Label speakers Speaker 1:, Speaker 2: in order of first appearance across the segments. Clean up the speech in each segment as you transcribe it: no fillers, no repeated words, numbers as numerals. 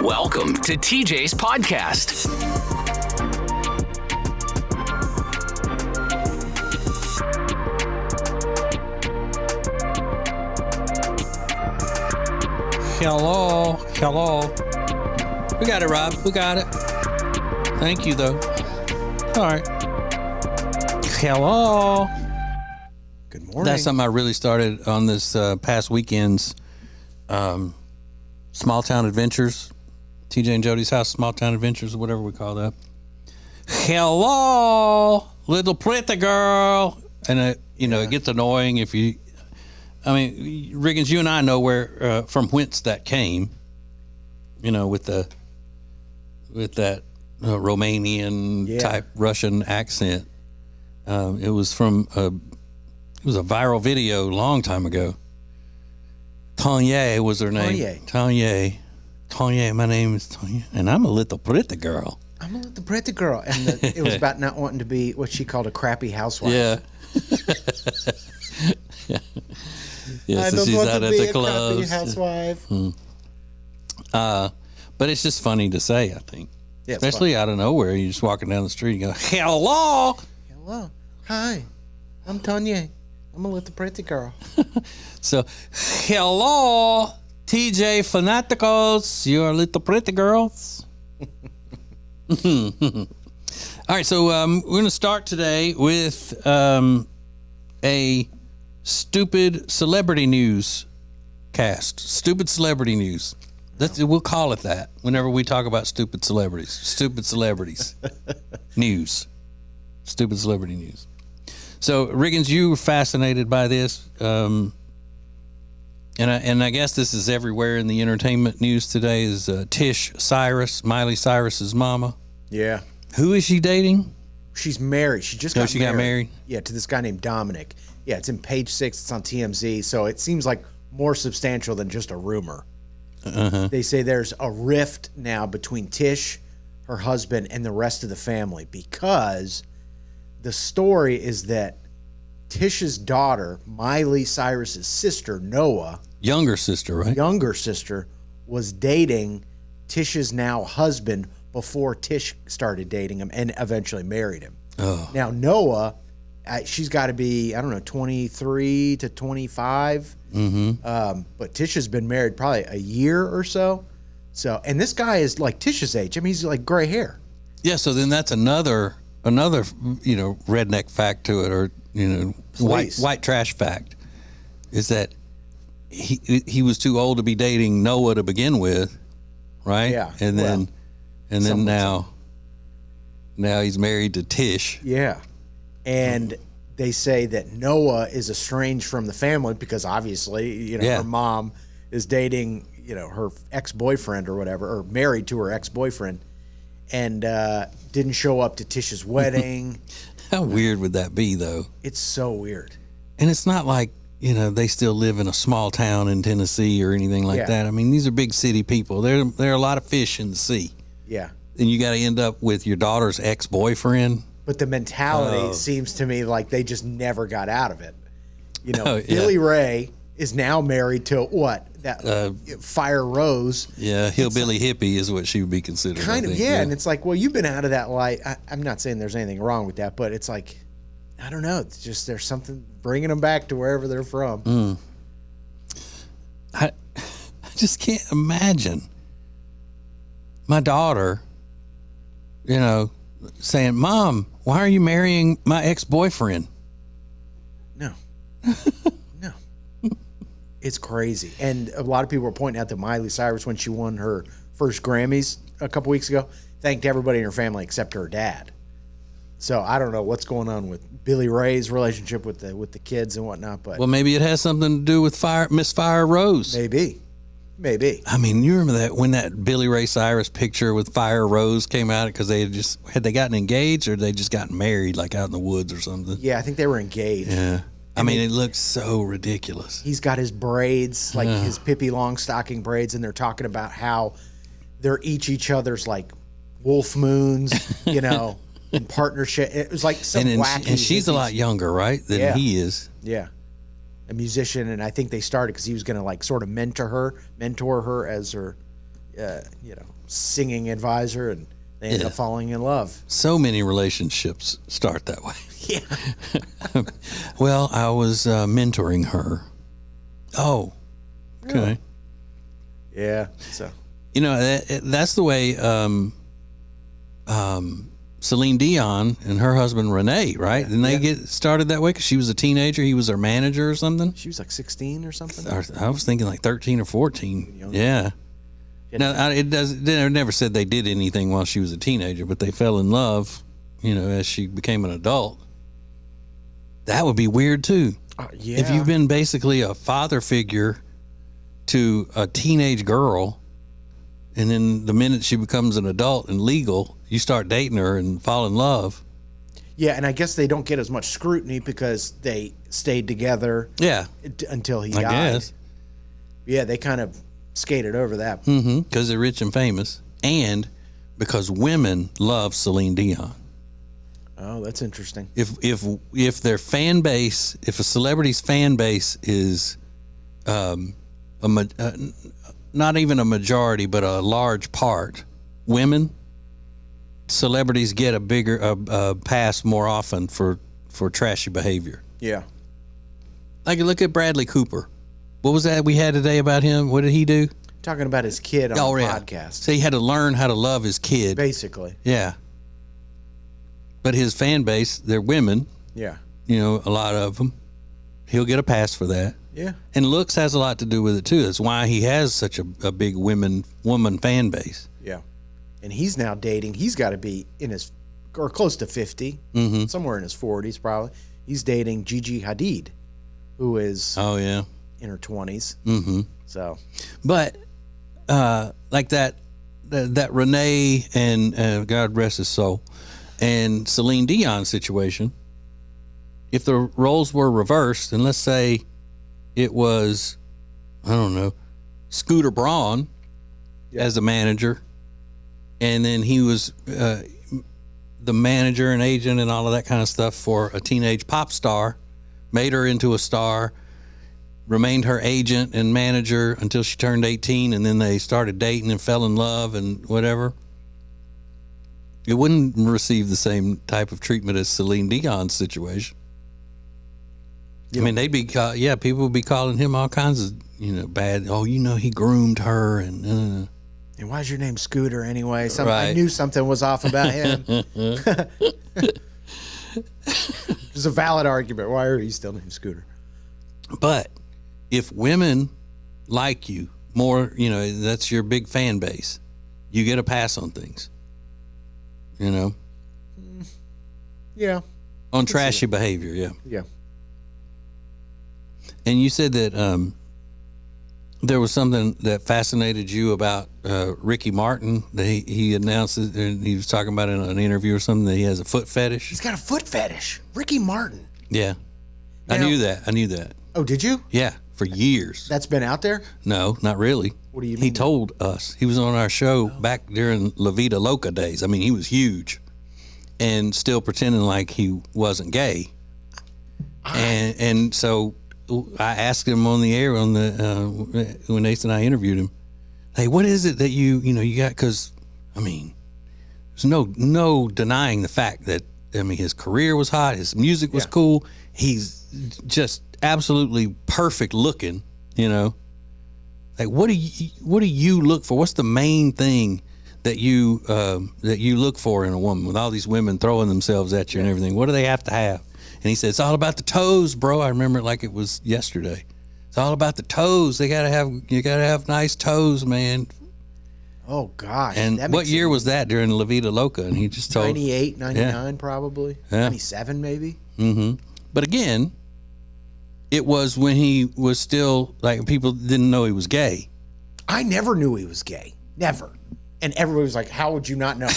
Speaker 1: Welcome to TJ's podcast.
Speaker 2: Hello. We got it, Rob. We got it. Thank you, though. All right. Hello.
Speaker 3: Good morning.
Speaker 2: That's something I really started on this past weekend's Small Town Adventures. TJ and Jody's house, Small Town Adventures, or whatever we call that. Hello, little pretty girl. And, it gets annoying if you... I mean, Riggins, you and I know where from whence that came. With that Romanian type Russian accent. It was from it was a viral video a long time ago. Tanya was her name. Tanya, my name is Tanya, and I'm a little pretty girl.
Speaker 3: I'm a little pretty girl, and it was about not wanting to be what she called a crappy housewife.
Speaker 2: Yeah. Yeah,
Speaker 3: I
Speaker 2: so
Speaker 3: don't
Speaker 2: she's
Speaker 3: want
Speaker 2: out
Speaker 3: to
Speaker 2: at
Speaker 3: be
Speaker 2: the
Speaker 3: a
Speaker 2: clubs.
Speaker 3: crappy housewife.
Speaker 2: But it's just funny to say, I think.
Speaker 3: Yeah,
Speaker 2: especially out of nowhere. You're just walking down the street and you go, hello.
Speaker 3: Hello. Hi. I'm Tanya. I'm a little pretty girl.
Speaker 2: So, hello, TJ Fanaticals. You're little pretty girls. All right, so we're going to start today with a stupid celebrity news cast. Stupid celebrity news. We'll call it that whenever we talk about stupid celebrities. Stupid celebrities. News. Stupid celebrity news. So, Riggins, you were fascinated by this. And I guess this is everywhere in the entertainment news today is Tish Cyrus, Miley Cyrus's mama.
Speaker 3: Yeah.
Speaker 2: Who is she dating?
Speaker 3: She's married. She just got married.
Speaker 2: Got married?
Speaker 3: Yeah, to this guy named Dominic. Yeah, it's in Page 6. It's on TMZ. So it seems like more substantial than just a rumor.
Speaker 2: Uh-huh.
Speaker 3: They say there's a rift now between Tish, her husband, and the rest of the family because the story is that Tish's daughter, Miley Cyrus's sister, Noah,
Speaker 2: younger sister,
Speaker 3: was dating Tish's now husband before Tish started dating him and eventually married him.
Speaker 2: Oh.
Speaker 3: Now, Noah, she's got to be, 23 to 25.
Speaker 2: Mm-hmm.
Speaker 3: But Tish has been married probably a year or so. And this guy is like Tish's age. I mean, he's like gray hair.
Speaker 2: Yeah, so then that's another redneck fact to it, or white trash fact, is that he was too old to be dating Noah to begin with, right?
Speaker 3: Yeah.
Speaker 2: And then now he's married to Tish.
Speaker 3: Yeah. And they say that Noah is estranged from the family because obviously, her mom is dating, her ex-boyfriend or whatever, or married to her ex-boyfriend, and didn't show up to Tish's wedding.
Speaker 2: How weird would that be, though?
Speaker 3: It's so weird.
Speaker 2: And it's not like, they still live in a small town in Tennessee or anything like that. I mean, these are big city people. There are a lot of fish in the sea.
Speaker 3: Yeah.
Speaker 2: And you got to end up with your daughter's ex-boyfriend.
Speaker 3: But the mentality seems to me like they just never got out of it. Billy Ray is now married to what? That Fire Rose.
Speaker 2: Yeah, hillbilly hippie is what she would be considered.
Speaker 3: Kind of, yeah. And it's like, well, you've been out of that light. I'm not saying there's anything wrong with that, but it's like, I don't know. It's just there's something bringing them back to wherever they're from.
Speaker 2: I just can't imagine my daughter, saying, Mom, why are you marrying my ex-boyfriend?
Speaker 3: No. No. It's crazy. And a lot of people were pointing out that Miley Cyrus, when she won her first Grammys a couple weeks ago, thanked everybody in her family except her dad. So I don't know what's going on with Billy Ray's relationship with the kids and whatnot. But
Speaker 2: maybe it has something to do with Miss Fire Rose.
Speaker 3: Maybe. I
Speaker 2: mean, you remember that when that Billy Ray Cyrus picture with Fire Rose came out because they had they gotten engaged or they just gotten married like out in the woods or something?
Speaker 3: Yeah, I think they were engaged.
Speaker 2: Yeah. It looks so ridiculous.
Speaker 3: He's got his braids, like his Pippi Longstocking braids, and they're talking about how they're each other's like wolf moons, in partnership. It was like some wacky.
Speaker 2: And she's a lot younger, right, than he is.
Speaker 3: Yeah. A musician, and I think they started because he was going to like sort of mentor her as her singing advisor, and they end up falling in love.
Speaker 2: So many relationships start that way.
Speaker 3: Yeah.
Speaker 2: Well, I was mentoring her. Oh, okay.
Speaker 3: Yeah. So.
Speaker 2: That's the way Celine Dion and her husband Renee, right? Didn't they get started that way? Because she was a teenager. He was their manager or something.
Speaker 3: She was like 16 or something.
Speaker 2: I was thinking like 13 or 14. Yeah. Now it never said they did anything while she was a teenager, but they fell in love, as she became an adult. That would be weird too.
Speaker 3: Yeah.
Speaker 2: If you've been basically a father figure to a teenage girl, and then the minute she becomes an adult and legal, you start dating her and fall in love.
Speaker 3: Yeah, and I guess they don't get as much scrutiny because they stayed together.
Speaker 2: Yeah.
Speaker 3: Until he died.
Speaker 2: I guess.
Speaker 3: Yeah, they kind of skated over that.
Speaker 2: Mm-hmm. Because they're rich and famous, and because women love Celine Dion.
Speaker 3: Oh, that's interesting.
Speaker 2: If their fan base, if a celebrity's fan base is not even a majority, but a large part women, celebrities get a bigger pass more often for trashy behavior.
Speaker 3: Yeah.
Speaker 2: Like, look at Bradley Cooper. What was that we had today about him? What did he do?
Speaker 3: Talking about his kid on the podcast.
Speaker 2: So he had to learn how to love his kid.
Speaker 3: Basically.
Speaker 2: Yeah. But his fan base, they're women.
Speaker 3: Yeah.
Speaker 2: A lot of them. He'll get a pass for that.
Speaker 3: Yeah.
Speaker 2: And looks has a lot to do with it too. That's why he has such a big woman fan base.
Speaker 3: Yeah. And he's now dating. He's got to be or close to 50, somewhere in his 40s probably. He's dating Gigi Hadid, who is in her 20s. Mm-hmm. So,
Speaker 2: but like that Renee and God rest his soul, and Celine Dion situation. If the roles were reversed, and let's say it was, I don't know, Scooter Braun as the manager, and then he was the manager and agent and all of that kind of stuff for a teenage pop star, made her into a star, remained her agent and manager until she turned 18, and then they started dating and fell in love and whatever. It wouldn't receive the same type of treatment as Celine Dion's situation. I mean, people would be calling him all kinds of, bad. Oh, he groomed her and.
Speaker 3: And why's your name Scooter anyway?
Speaker 2: Right.
Speaker 3: I knew something was off about him. It's a valid argument. Why are you still named Scooter?
Speaker 2: But if women like you more, that's your big fan base, you get a pass on things.
Speaker 3: Yeah.
Speaker 2: On trashy behavior, yeah.
Speaker 3: Yeah.
Speaker 2: And you said that there was something that fascinated you about Ricky Martin. That he announced it, and he was talking about it in an interview or something, that he has a foot fetish.
Speaker 3: He's got a foot fetish. Ricky Martin.
Speaker 2: Yeah. I knew that.
Speaker 3: Oh, did you?
Speaker 2: Yeah, for years.
Speaker 3: That's been out there?
Speaker 2: No, not really.
Speaker 3: What do you mean?
Speaker 2: He told us. He was on our show back during La Vida Loca days. I mean, he was huge and still pretending like he wasn't gay. And so I asked him on the air when Nathan and I interviewed him, hey, what is it that you got? Because, I mean, there's no denying the fact that, his career was hot. His music was cool. He's just absolutely perfect looking, Like, what do you look for? What's the main thing that you look for in a woman, with all these women throwing themselves at you and everything? What do they have to have? And he said, it's all about the toes, bro. I remember it like it was yesterday. It's all about the toes. You gotta have nice toes, man.
Speaker 3: Oh gosh.
Speaker 2: And what year was that during La Vida Loca? And he just told
Speaker 3: 98, 99 probably.
Speaker 2: Yeah.
Speaker 3: 97 maybe.
Speaker 2: Mm-hmm. But again, it was when he was still, like, people didn't know he was gay.
Speaker 3: I never knew he was gay. Never. And everybody was like, how would you not know?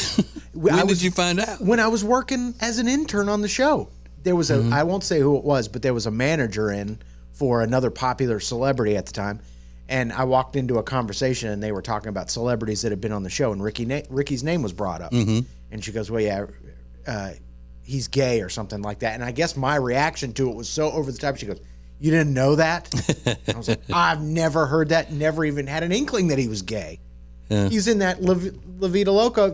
Speaker 2: When did you find out?
Speaker 3: When I was working as an intern on the show. There was I won't say who it was, but there was a manager in for another popular celebrity at the time. And I walked into a conversation and they were talking about celebrities that had been on the show, and Ricky's name was brought up. Mm-hmm. And she goes, well, yeah, he's gay or something like that. And I guess my reaction to it was so over the top. She goes, you didn't know that? I was like, I've never heard that, never even had an inkling that he was gay. He's in that La Vida Loca,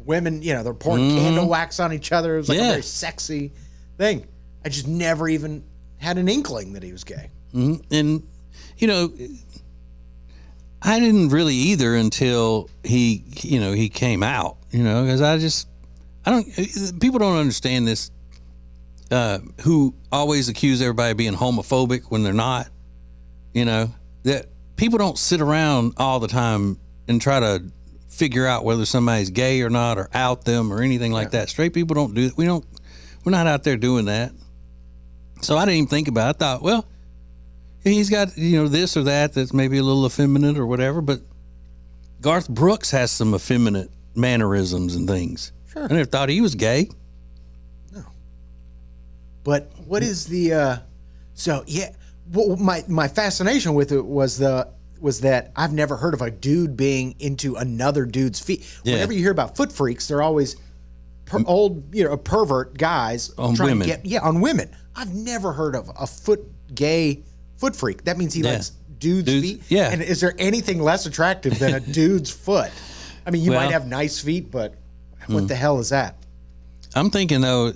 Speaker 3: women, they're pouring candle wax on each other. It was like a very sexy thing. I just never even had an inkling that he was gay.
Speaker 2: And, I didn't really either until he came out, because people don't understand this, who always accuse everybody of being homophobic when they're not, that people don't sit around all the time and try to figure out whether somebody's gay or not, or out them or anything like that. Straight people don't do it. We're not out there doing that. So I didn't even think about it. I thought, well, he's got, this or that that's maybe a little effeminate or whatever, but Garth Brooks has some effeminate mannerisms and things.
Speaker 3: Sure.
Speaker 2: I never thought he was gay.
Speaker 3: No. But what is the my fascination with it was that I've never heard of a dude being into another dude's feet.
Speaker 2: Yeah.
Speaker 3: Whenever you hear about foot freaks, they're always pervert guys
Speaker 2: on
Speaker 3: trying
Speaker 2: women.
Speaker 3: to get on women. I've never heard of a gay foot freak. That means he likes dudes' feet.
Speaker 2: Yeah.
Speaker 3: And is there anything less attractive than a dude's foot? I mean, you might have nice feet, but what the hell is that?
Speaker 2: I'm thinking though,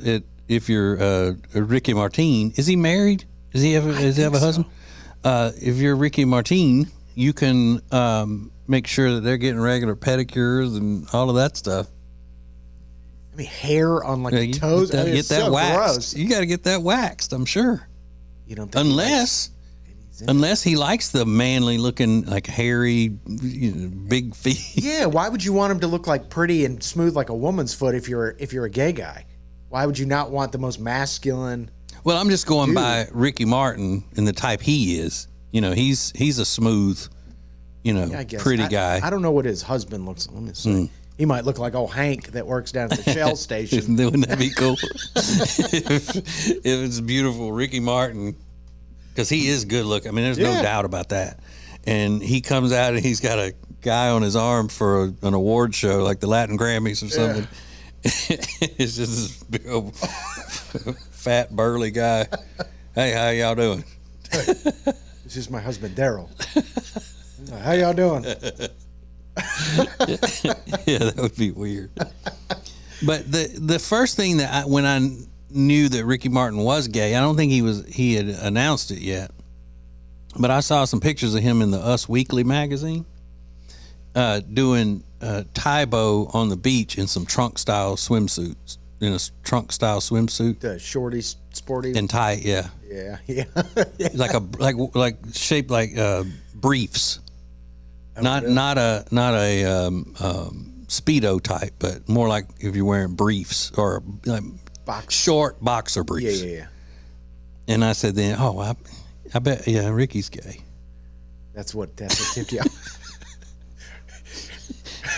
Speaker 2: if you're Ricky Martin, is he married? Does he have a husband? If you're Ricky Martin, you can make sure that they're getting regular pedicures and all of that stuff.
Speaker 3: I mean, hair on the toes.
Speaker 2: Get that waxed.
Speaker 3: Gross.
Speaker 2: You got to get that waxed, I'm sure.
Speaker 3: You don't think
Speaker 2: Unless he likes the manly looking, like hairy, big feet.
Speaker 3: Yeah, why would you want him to look like pretty and smooth like a woman's foot if you're a gay guy? Why would you not want the most masculine?
Speaker 2: Well, I'm just going by Ricky Martin and the type he is. He's a smooth,
Speaker 3: I guess.
Speaker 2: pretty guy.
Speaker 3: I don't know what his husband looks like. Let me see. He might look like old Hank that works down at the Shell station.
Speaker 2: Wouldn't that be cool? if it's beautiful Ricky Martin, because he is good looking. I mean, there's no doubt about that. And he comes out and he's got a guy on his arm for an award show, like the Latin Grammys or something. It's just this big old fat burly guy. Hey, how y'all doing?
Speaker 3: Hey, this is my husband Daryl. How y'all doing?
Speaker 2: Yeah, that would be weird. But the first thing that when I knew that Ricky Martin was gay, I don't think he had announced it yet. But I saw some pictures of him in the Us Weekly magazine doing Taibo on the beach in some trunk style swimsuits. In a trunk style swimsuit.
Speaker 3: The shorty, sporty.
Speaker 2: And tight, yeah.
Speaker 3: Yeah.
Speaker 2: like shaped like briefs.
Speaker 3: Oh,
Speaker 2: Not a Speedo type, but more like if you're wearing briefs or like short boxer briefs.
Speaker 3: Yeah.
Speaker 2: And I said then, I bet, Ricky's gay.
Speaker 3: That's what tipped you off.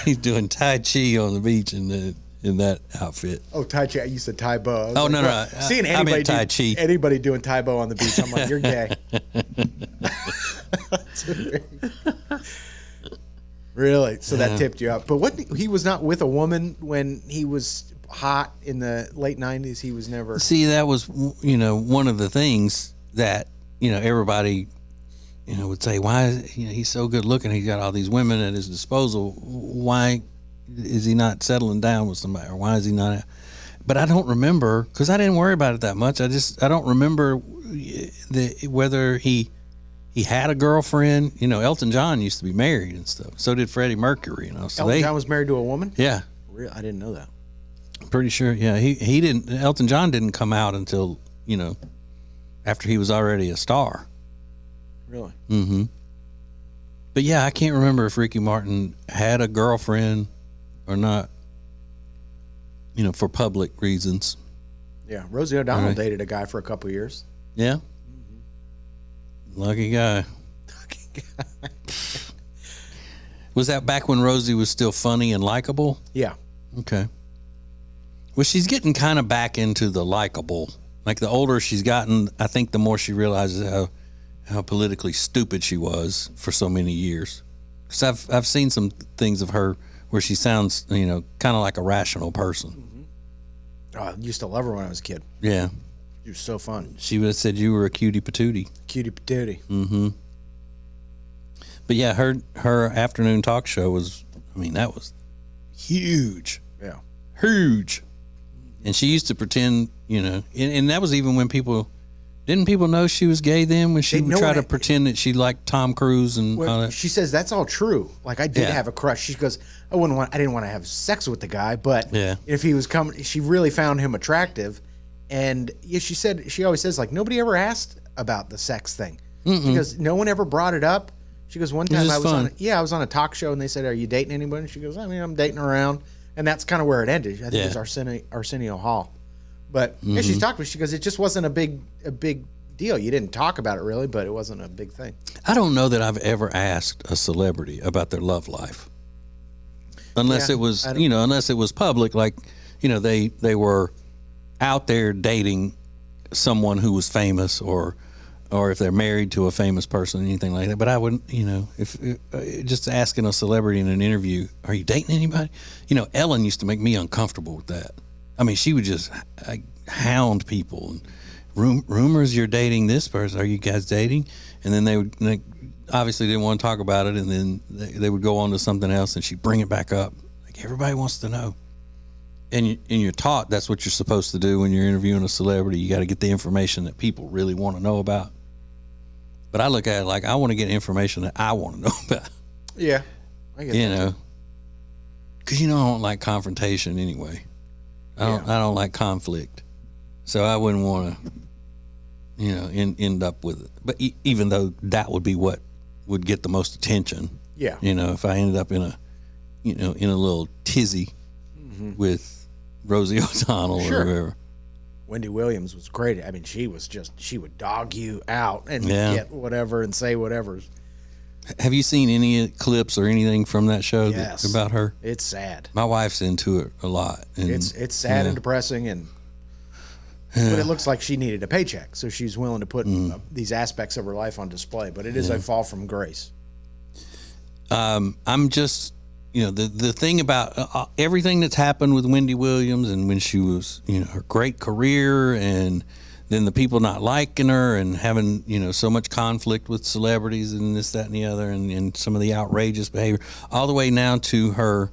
Speaker 2: He's doing Tai Chi on the beach in that outfit.
Speaker 3: Oh, Tai Chi. You said Tai Bo.
Speaker 2: Oh, no.
Speaker 3: Seeing anybody doing Tai Bo on the beach, I'm like, you're gay. Really? So that tipped you up. But he was not with a woman when he was hot in the late 90s? He was never...
Speaker 2: See, that was, one of the things that, everybody, would say, why is, he's so good looking. He's got all these women at his disposal. Why is he not settling down with somebody? Or why is he not... But I don't remember, because I didn't worry about it that much. I don't remember whether he had a girlfriend. Elton John used to be married and stuff. So did Freddie Mercury. So
Speaker 3: Elton John was married to a woman?
Speaker 2: Yeah.
Speaker 3: Really? I didn't know that.
Speaker 2: I'm pretty sure. Yeah, he didn't. Elton John didn't come out until after he was already a star.
Speaker 3: Really?
Speaker 2: Mm-hmm. But yeah, I can't remember if Ricky Martin had a girlfriend or not. For public reasons.
Speaker 3: Yeah, Rosie O'Donnell dated a guy for a couple years.
Speaker 2: Yeah. Lucky guy. Was that back when Rosie was still funny and likable?
Speaker 3: Yeah.
Speaker 2: Okay. Well, she's getting kind of back into the likable. Like the older she's gotten, I think the more she realizes how politically stupid she was for so many years. Because I've seen some things of her where she sounds, kind of like a rational person.
Speaker 3: Mm-hmm. Oh, I used to love her when I was a kid.
Speaker 2: Yeah.
Speaker 3: She was so fun.
Speaker 2: She would have said you were a cutie patootie.
Speaker 3: Cutie patootie.
Speaker 2: Mm-hmm. But yeah, her afternoon talk show was, I mean, that was huge.
Speaker 3: Yeah.
Speaker 2: Huge. And she used to pretend, you know, and that was even when didn't people know she was gay then, when she would try to pretend that she liked Tom Cruise and all that?
Speaker 3: She says that's all true. Like, I did have a crush. She goes, I didn't want to have sex with the guy, but if he was coming, she really found him attractive. And yeah, she always says, like, nobody ever asked about the sex thing. Because no one ever brought it up. She goes, one time I was on a talk show and they said, are you dating anyone? And she goes, I mean, I'm dating around. And that's kind of where it ended. I think it was Arsenio Hall. But yeah, she's talked with. She goes, it just wasn't a big deal. You didn't talk about it really, but it wasn't a big thing.
Speaker 2: I don't know that I've ever asked a celebrity about their love life, unless it was public. Like, you know, they were out there dating someone who was famous, or if they're married to a famous person, anything like that. But I wouldn't, you know, if just asking a celebrity in an interview, are you dating anybody? You know, Ellen used to make me uncomfortable with that. I mean, she would just hound people. And rumors you're dating this person. Are you guys dating? And then they obviously didn't want to talk about it. And then they would go on to something else, and she'd bring it back up. Like, everybody wants to know. And you're taught that's what you're supposed to do when you're interviewing a celebrity. You got to get the information that people really want to know about. But I look at it like, I want to get information that I want to know about.
Speaker 3: Yeah, I get
Speaker 2: you know, because, you know, I don't like confrontation anyway. I don't like conflict, so I wouldn't want to, you know, end up with it. But even though that would be what would get the most attention, you know, if I ended up in a little tizzy with Rosie O'Donnell or whoever.
Speaker 3: Wendy Williams was great. I mean, she would dog you out and get whatever and say whatever.
Speaker 2: Have you seen any clips or anything from that show about her?
Speaker 3: It's sad.
Speaker 2: My wife's into it a lot. And,
Speaker 3: it's sad and depressing, but it looks like she needed a paycheck, so she's willing to put these aspects of her life on display. But it is a fall from grace.
Speaker 2: I'm just, you know, the thing about everything that's happened with Wendy Williams, and when she was, you know, her great career, and then the people not liking her and having, you know, so much conflict with celebrities and this, that, and the other, and some of the outrageous behavior, all the way now to her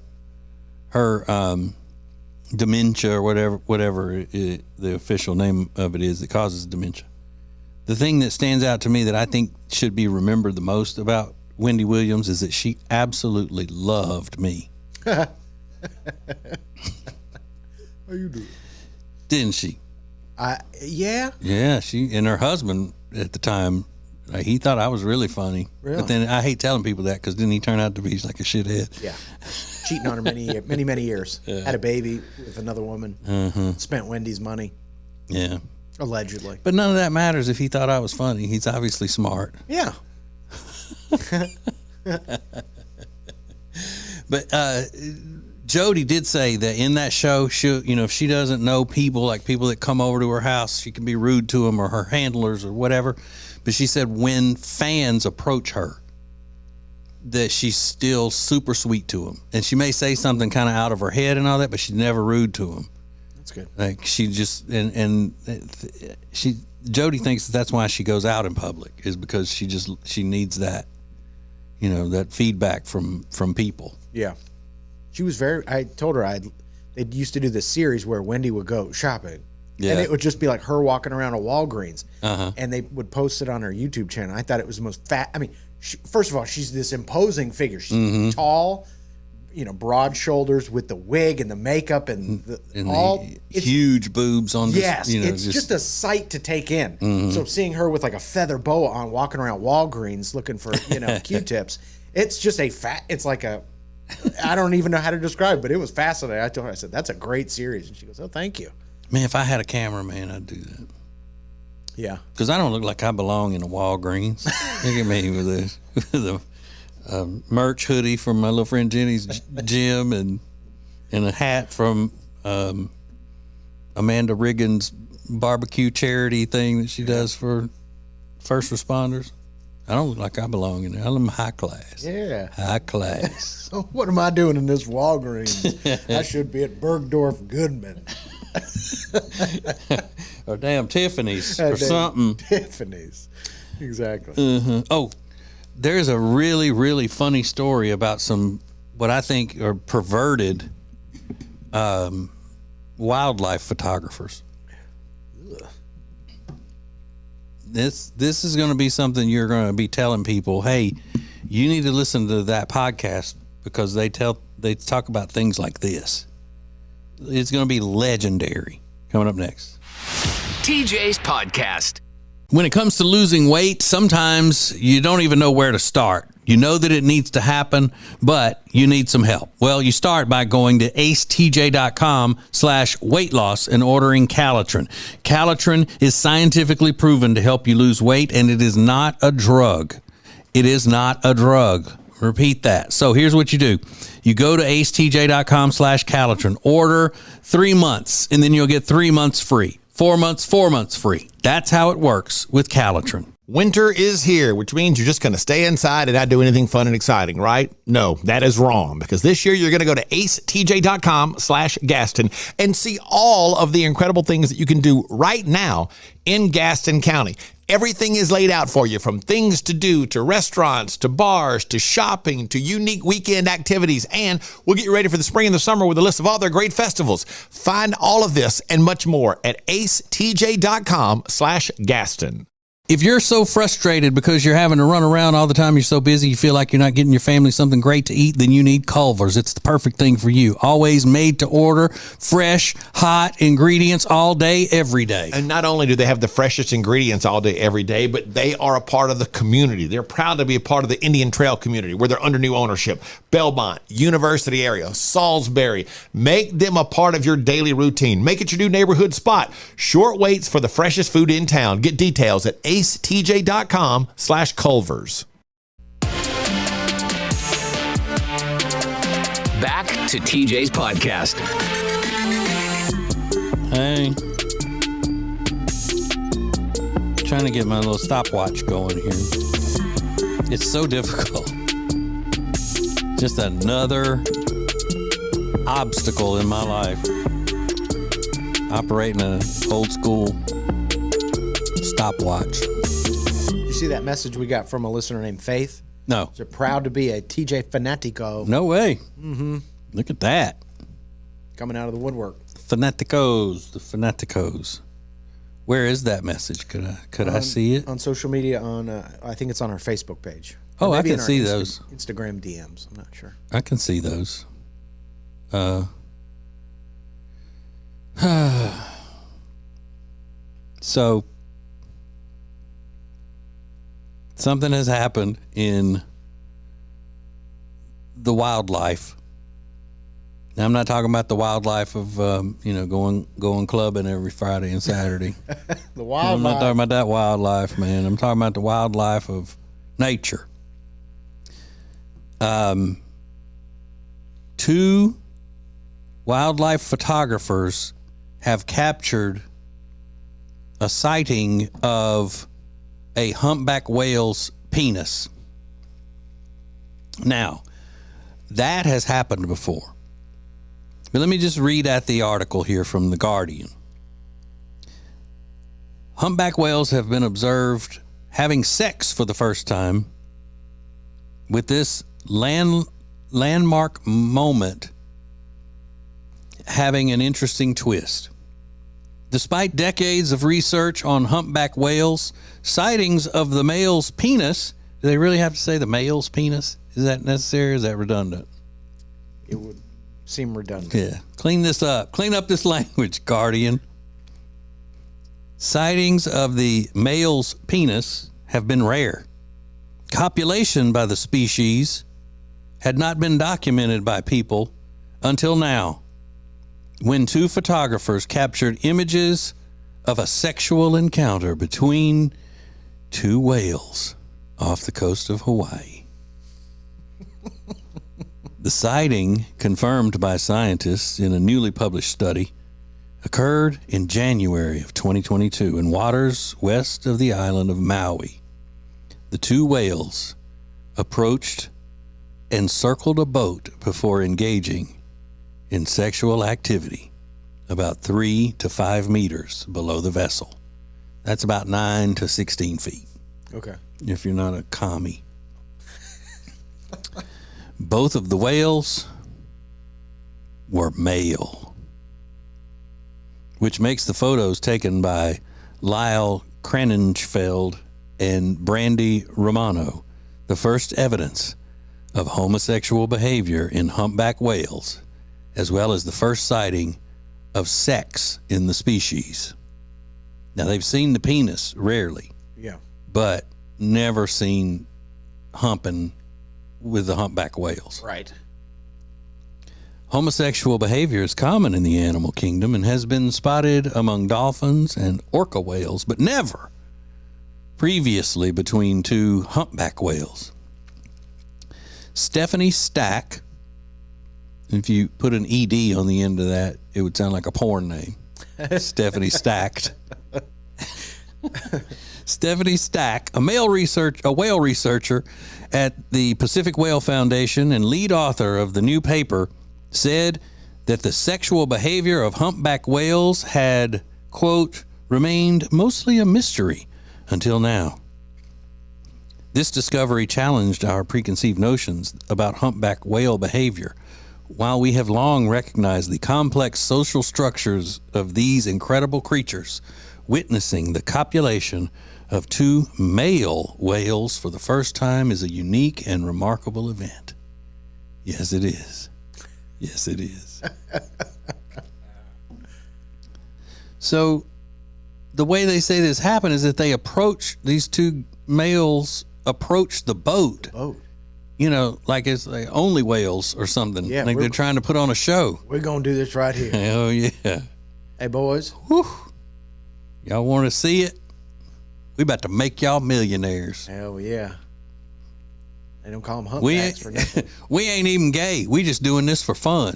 Speaker 2: dementia or whatever the official name of it is that causes dementia. The thing that stands out to me that I think should be remembered the most about Wendy Williams is that she absolutely loved me.
Speaker 3: How you doing?
Speaker 2: Didn't she?
Speaker 3: Yeah.
Speaker 2: Yeah, she and her husband at the time, he thought I was really funny.
Speaker 3: Really?
Speaker 2: But then I hate telling people that, because then he turned out to be like a shithead.
Speaker 3: Yeah. Cheating on her many years. Yeah. Had a baby with another woman. Spent Wendy's money.
Speaker 2: Yeah.
Speaker 3: Allegedly.
Speaker 2: But none of that matters if he thought I was funny. He's obviously smart.
Speaker 3: Yeah.
Speaker 2: But Jody did say that in that show, if she doesn't know people, like people that come over to her house, she can be rude to them, or her handlers or whatever. But she said when fans approach her, that she's still super sweet to them. And she may say something kind of out of her head and all that, but she's never rude to them.
Speaker 3: That's good.
Speaker 2: Like, she just, Jody thinks that's why she goes out in public, is because she needs that, you know, that feedback from people.
Speaker 3: Yeah. She was I told her they used to do this series where Wendy would go shopping. Yeah. And it would just be like her walking around a Walgreens. And they would post it on her YouTube channel. I thought it was the most first of all, she's this imposing figure. She's tall, you know, broad shoulders with the wig and the makeup and the
Speaker 2: huge boobs on this.
Speaker 3: Yes, you know, it's just a sight to take in. So seeing her with like a feather boa on, walking around Walgreens looking for, you know, Q-tips, it's just it's like I don't even know how to describe it, but it was fascinating. I told her, I said, that's a great series. And she goes, oh, thank you.
Speaker 2: Man, if I had a cameraman, I'd do that.
Speaker 3: Yeah.
Speaker 2: Because I don't look like I belong in a Walgreens. Look at me with a merch hoodie from my little friend Jenny's gym, and a hat from Amanda Riggins' barbecue charity thing that she does for first responders. I don't look like I belong in there. I'm high class.
Speaker 3: Yeah.
Speaker 2: High class.
Speaker 3: So what am I doing in this Walgreens? I should be at Bergdorf Goodman.
Speaker 2: Or damn Tiffany's or something.
Speaker 3: Tiffany's. Exactly.
Speaker 2: Oh, there's a really, really funny story about some what I think are perverted wildlife photographers. This is going to be something you're going to be telling people, hey, you need to listen to that podcast because they talk about things like this. It's going to be legendary. Coming up next.
Speaker 1: TJ's podcast.
Speaker 2: When it comes to losing weight, sometimes you don't even know where to start. You know that it needs to happen, but you need some help. Well, you start by going to acetj.com/weight loss and ordering Calitrin. Calitrin is scientifically proven to help you lose weight, and it is not a drug. It is not a drug. Repeat that. So here's what you do. You go to acetj.com/Calitrin, order 3 months, and then you'll get 3 months free. 4 months free. That's how it works with Calitrin.
Speaker 4: Winter is here, which means you're just going to stay inside and not do anything fun and exciting, right? No, that is wrong, because this year you're going to go to acetj.com/Gaston and see all of the incredible things that you can do right now in Gaston County. Everything is laid out for you, from things to do, to restaurants, to bars, to shopping, to unique weekend activities. And we'll get you ready for the spring and the summer with a list of all their great festivals. Find all of this and much more at acetj.com/Gaston.
Speaker 2: If you're so frustrated because you're having to run around all the time, you're so busy, you feel like you're not getting your family something great to eat, then you need Culver's. It's the perfect thing for you. Always made to order, fresh, hot ingredients all day, every day.
Speaker 4: And not only do they have the freshest ingredients all day, every day, but they are a part of the community. They're proud to be a part of the Indian Trail community where they're under new ownership. Belmont, University area, Salisbury. Make them a part of your daily routine. Make it your new neighborhood spot. Short waits for the freshest food in town. Get details at acetj.com/Culver's.
Speaker 1: Back to TJ's podcast.
Speaker 2: Hey. Trying to get my little stopwatch going here. It's so difficult. Just another obstacle in my life. Operating an old school stopwatch.
Speaker 3: You see that message we got from a listener named Faith?
Speaker 2: No.
Speaker 3: They're proud to be a TJ Fanatico.
Speaker 2: No way. Mm-hmm. Look at that.
Speaker 3: Coming out of the woodwork.
Speaker 2: The Fanaticos. Where is that message? Could I see it?
Speaker 3: On social media, I think it's on our Facebook page.
Speaker 2: Oh,
Speaker 3: Or
Speaker 2: I
Speaker 3: maybe
Speaker 2: can
Speaker 3: in our
Speaker 2: see those.
Speaker 3: Instagram DMs. I'm not sure.
Speaker 2: I can see those. So something has happened in the wildlife. Now, I'm not talking about the wildlife of going clubbing every Friday and Saturday.
Speaker 3: The wildlife.
Speaker 2: I'm not talking about that wildlife, man. I'm talking about the wildlife of nature. 2 wildlife photographers have captured a sighting of a humpback whale's penis. Now, that has happened before. But let me just read at the article here from The Guardian. Humpback whales have been observed having sex for the first time, with this landmark moment having an interesting twist. Despite decades of research on humpback whales, sightings of the male's penis, do they really have to say the male's penis? Is that necessary or is that redundant?
Speaker 3: It would seem redundant.
Speaker 2: Yeah. Clean this up. Clean up this language, Guardian. Sightings of the male's penis have been rare. Copulation by the species had not been documented by people until now, when 2 photographers captured images of a sexual encounter between 2 whales off the coast of Hawaii. The sighting, confirmed by scientists in a newly published study, occurred in January of 2022 in waters west of the island of Maui. The 2 whales approached and circled a boat before engaging in sexual activity about 3 to 5 meters below the vessel. That's about 9 to 16 feet.
Speaker 3: Okay.
Speaker 2: If you're not a commie. Both of the whales were male, which makes the photos taken by Lyle Cranenfeld and Brandy Romano the first evidence of homosexual behavior in humpback whales, as well as the first sighting of sex in the species. Now, they've seen the penis rarely,
Speaker 3: Yeah.
Speaker 2: but never seen humping with the humpback whales.
Speaker 3: Right.
Speaker 2: Homosexual behavior is common in the animal kingdom and has been spotted among dolphins and orca whales, but never previously between two humpback whales. Stephanie Stack, if you put an ED on the end of that, it would sound like a porn name. Stephanie Stacked. Stephanie Stack, a whale researcher at the Pacific Whale Foundation and lead author of the new paper, said that the sexual behavior of humpback whales had, quote, remained mostly a mystery until now. This discovery challenged our preconceived notions about humpback whale behavior. While we have long recognized the complex social structures of these incredible creatures, witnessing the copulation of two male whales for the first time is a unique and remarkable event. Yes, it is. Yes, it is. So the way they say this happened is that these two males approach the boat.
Speaker 3: Oh.
Speaker 2: You know, like it's like only whales or something.
Speaker 3: Yeah,
Speaker 2: like they're trying to put on a show.
Speaker 3: We're going to do this right here.
Speaker 2: Oh, yeah.
Speaker 3: Hey, boys.
Speaker 2: Whew. Y'all want to see it? We about to make y'all millionaires.
Speaker 3: Hell yeah. They don't call them
Speaker 2: We
Speaker 3: humpbacks for nothing.
Speaker 2: we ain't even gay. We just doing this for fun.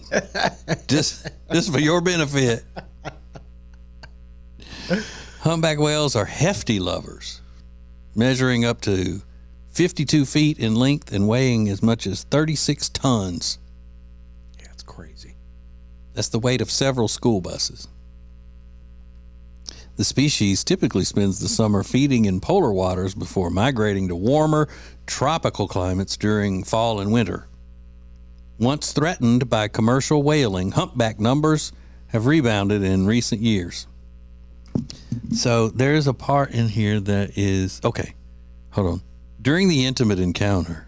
Speaker 2: just for your benefit. Humpback whales are hefty lovers, measuring up to 52 feet in length and weighing as much as 36 tons.
Speaker 3: Yeah, it's crazy.
Speaker 2: That's the weight of several school buses. The species typically spends the summer feeding in polar waters before migrating to warmer tropical climates during fall and winter. Once threatened by commercial whaling, humpback numbers have rebounded in recent years. So there's a part in here that is, okay, hold on. During the intimate encounter,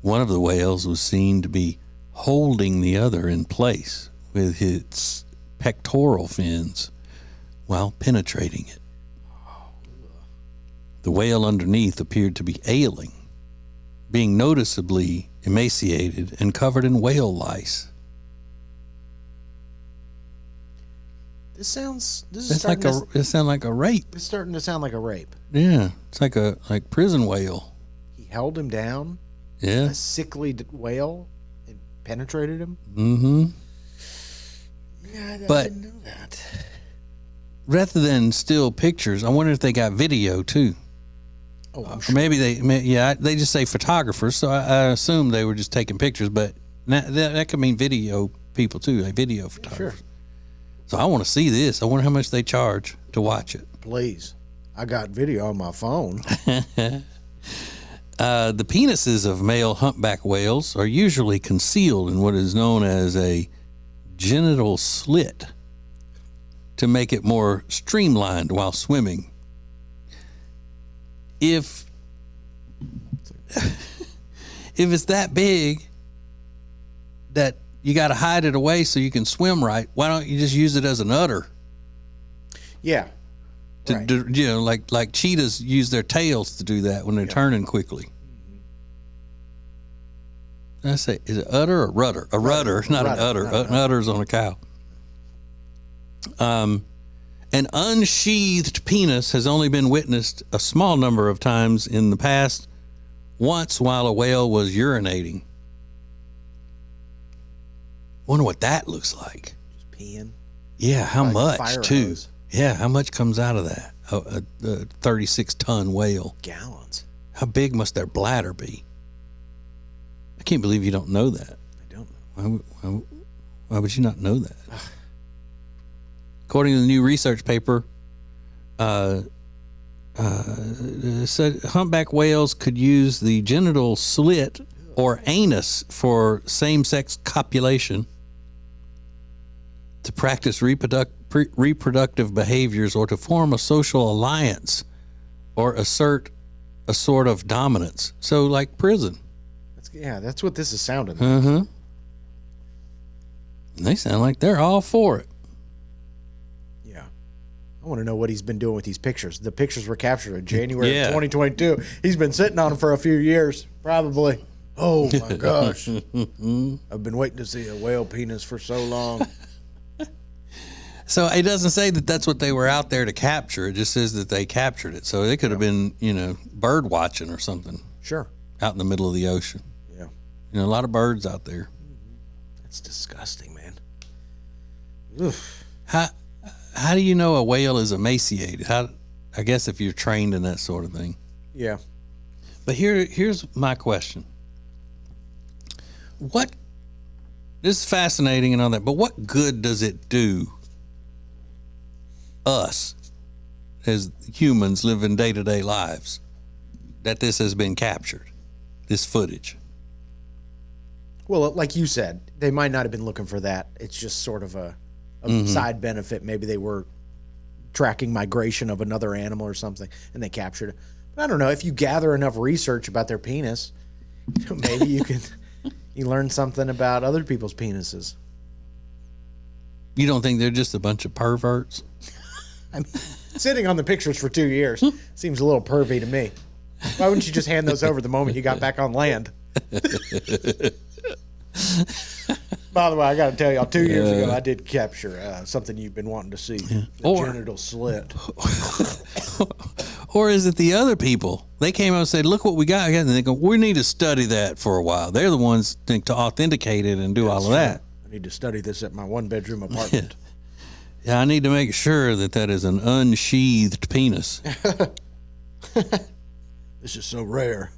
Speaker 2: one of the whales was seen to be holding the other in place with its pectoral fins while penetrating it. The whale underneath appeared to be ailing, being noticeably emaciated and covered in whale lice.
Speaker 3: This sounds
Speaker 2: It sounds like a rape.
Speaker 3: It's starting to sound like a rape.
Speaker 2: Yeah, it's like prison whale.
Speaker 3: He held him down,
Speaker 2: Yeah.
Speaker 3: a sickly whale, and penetrated him.
Speaker 2: Mm-hmm.
Speaker 3: Yeah, I
Speaker 2: But-
Speaker 3: didn't know that.
Speaker 2: Rather than still pictures, I wonder if they got video too.
Speaker 3: Oh, I'm
Speaker 2: Or
Speaker 3: sure.
Speaker 2: maybe they just say photographers, so I assume they were just taking pictures, but that could mean video people too, like video photographers.
Speaker 3: Sure.
Speaker 2: So I want to see this. I wonder how much they charge to watch it.
Speaker 3: Please. I got video on my phone.
Speaker 2: The penises of male humpback whales are usually concealed in what is known as a genital slit to make it more streamlined while swimming. If it's that big that you got to hide it away so you can swim right, why don't you just use it as an udder?
Speaker 3: Yeah. Right.
Speaker 2: You know, like cheetahs use their tails to do that when they're turning quickly. I say, is it udder or rudder? A rudder, not an udder. An udder's on a cow. An unsheathed penis has only been witnessed a small number of times in the past, once while a whale was urinating. Wonder what that looks like.
Speaker 3: Just peeing.
Speaker 2: Yeah, how
Speaker 3: Like a
Speaker 2: much
Speaker 3: fire
Speaker 2: too?
Speaker 3: hose.
Speaker 2: Yeah, how much comes out of that? A 36-ton whale.
Speaker 3: Gallons.
Speaker 2: How big must their bladder be? I can't believe you don't know that.
Speaker 3: I don't know.
Speaker 2: Why would you not know that? According to the new research paper, said humpback whales could use the genital slit or anus for same-sex copulation to practice reproductive behaviors or to form a social alliance or assert a sort of dominance. So like prison.
Speaker 3: That's what this is sounding like.
Speaker 2: And they sound like they're all for it.
Speaker 3: Yeah. I want to know what he's been doing with these pictures. The pictures were captured in January
Speaker 2: Yeah.
Speaker 3: of 2022. He's been sitting on them for a few years, probably. Oh, my gosh. I've been waiting to see a whale penis for so long.
Speaker 2: So it doesn't say that that's what they were out there to capture. It just says that they captured it. So they could have been, bird watching or something
Speaker 3: Sure.
Speaker 2: out in the middle of the ocean.
Speaker 3: Yeah.
Speaker 2: A lot of birds out there.
Speaker 3: That's disgusting, man. Oof.
Speaker 2: How do you know a whale is emaciated? I guess if you're trained in that sort of thing.
Speaker 3: Yeah.
Speaker 2: But here's my question. This is fascinating and all that, but what good does it do us as humans living day-to-day lives that this has been captured, this footage?
Speaker 3: Well, like you said, they might not have been looking for that. It's just sort of a side benefit. Maybe they were tracking migration of another animal or something, and they captured it. But I don't know. If you gather enough research about their penis, maybe you learn something about other people's penises.
Speaker 2: You don't think they're just a bunch of perverts?
Speaker 3: I mean, sitting on the pictures for 2 years seems a little pervy to me. Why wouldn't you just hand those over the moment you got back on land? By the way, I got to tell y'all, 2 years ago, I did capture something you've been wanting to see, the genital slit.
Speaker 2: Or is it the other people? They came out and said, look what we got. And they go, we need to study that for a while. They're the ones to authenticate it and do all of that.
Speaker 3: I need to study this at my one-bedroom apartment.
Speaker 2: Yeah, I need to make sure that is an unsheathed penis.
Speaker 3: This is so rare.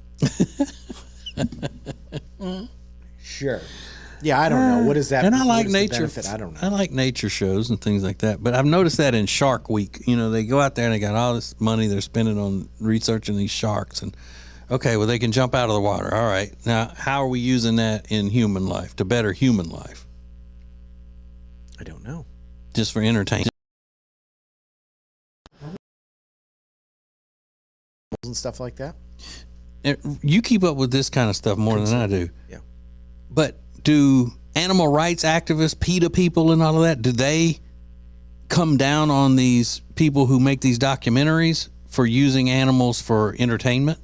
Speaker 3: Sure. Yeah, I don't know. What is that?
Speaker 2: And I like
Speaker 3: what is the
Speaker 2: nature.
Speaker 3: benefit? I don't know.
Speaker 2: I like nature shows and things like that. But I've noticed that in Shark Week, they go out there and they got all this money they're spending on researching these sharks. And okay, well, they can jump out of the water. All right. Now, how are we using that in human life to better human life?
Speaker 3: I don't know.
Speaker 2: Just for entertainment.
Speaker 3: And stuff like that.
Speaker 2: You keep up with this kind of stuff more than I do.
Speaker 3: Yeah.
Speaker 2: But do animal rights activists, PETA people and all of that, do they come down on these people who make these documentaries for using animals for entertainment?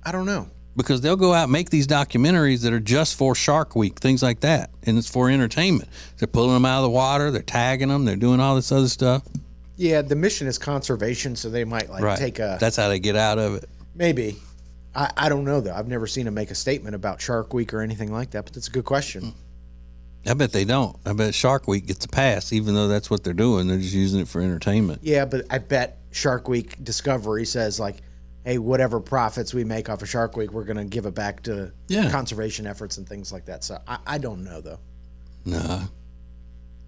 Speaker 3: I don't know.
Speaker 2: Because they'll go out and make these documentaries that are just for Shark Week, things like that, and it's for entertainment. They're pulling them out of the water, they're tagging them, they're doing all this other stuff.
Speaker 3: Yeah, the mission is conservation, so they might take a...
Speaker 2: That's how they get out of it.
Speaker 3: Maybe. I don't know, though. I've never seen them make a statement about Shark Week or anything like that, but that's a good question.
Speaker 2: I bet they don't. I bet Shark Week gets a pass, even though that's what they're doing. They're just using it for entertainment.
Speaker 3: Yeah, but I bet Shark Week Discovery says, hey, whatever profits we make off of Shark Week, we're going to give it back to conservation efforts and things like that. So I don't know, though.
Speaker 2: No.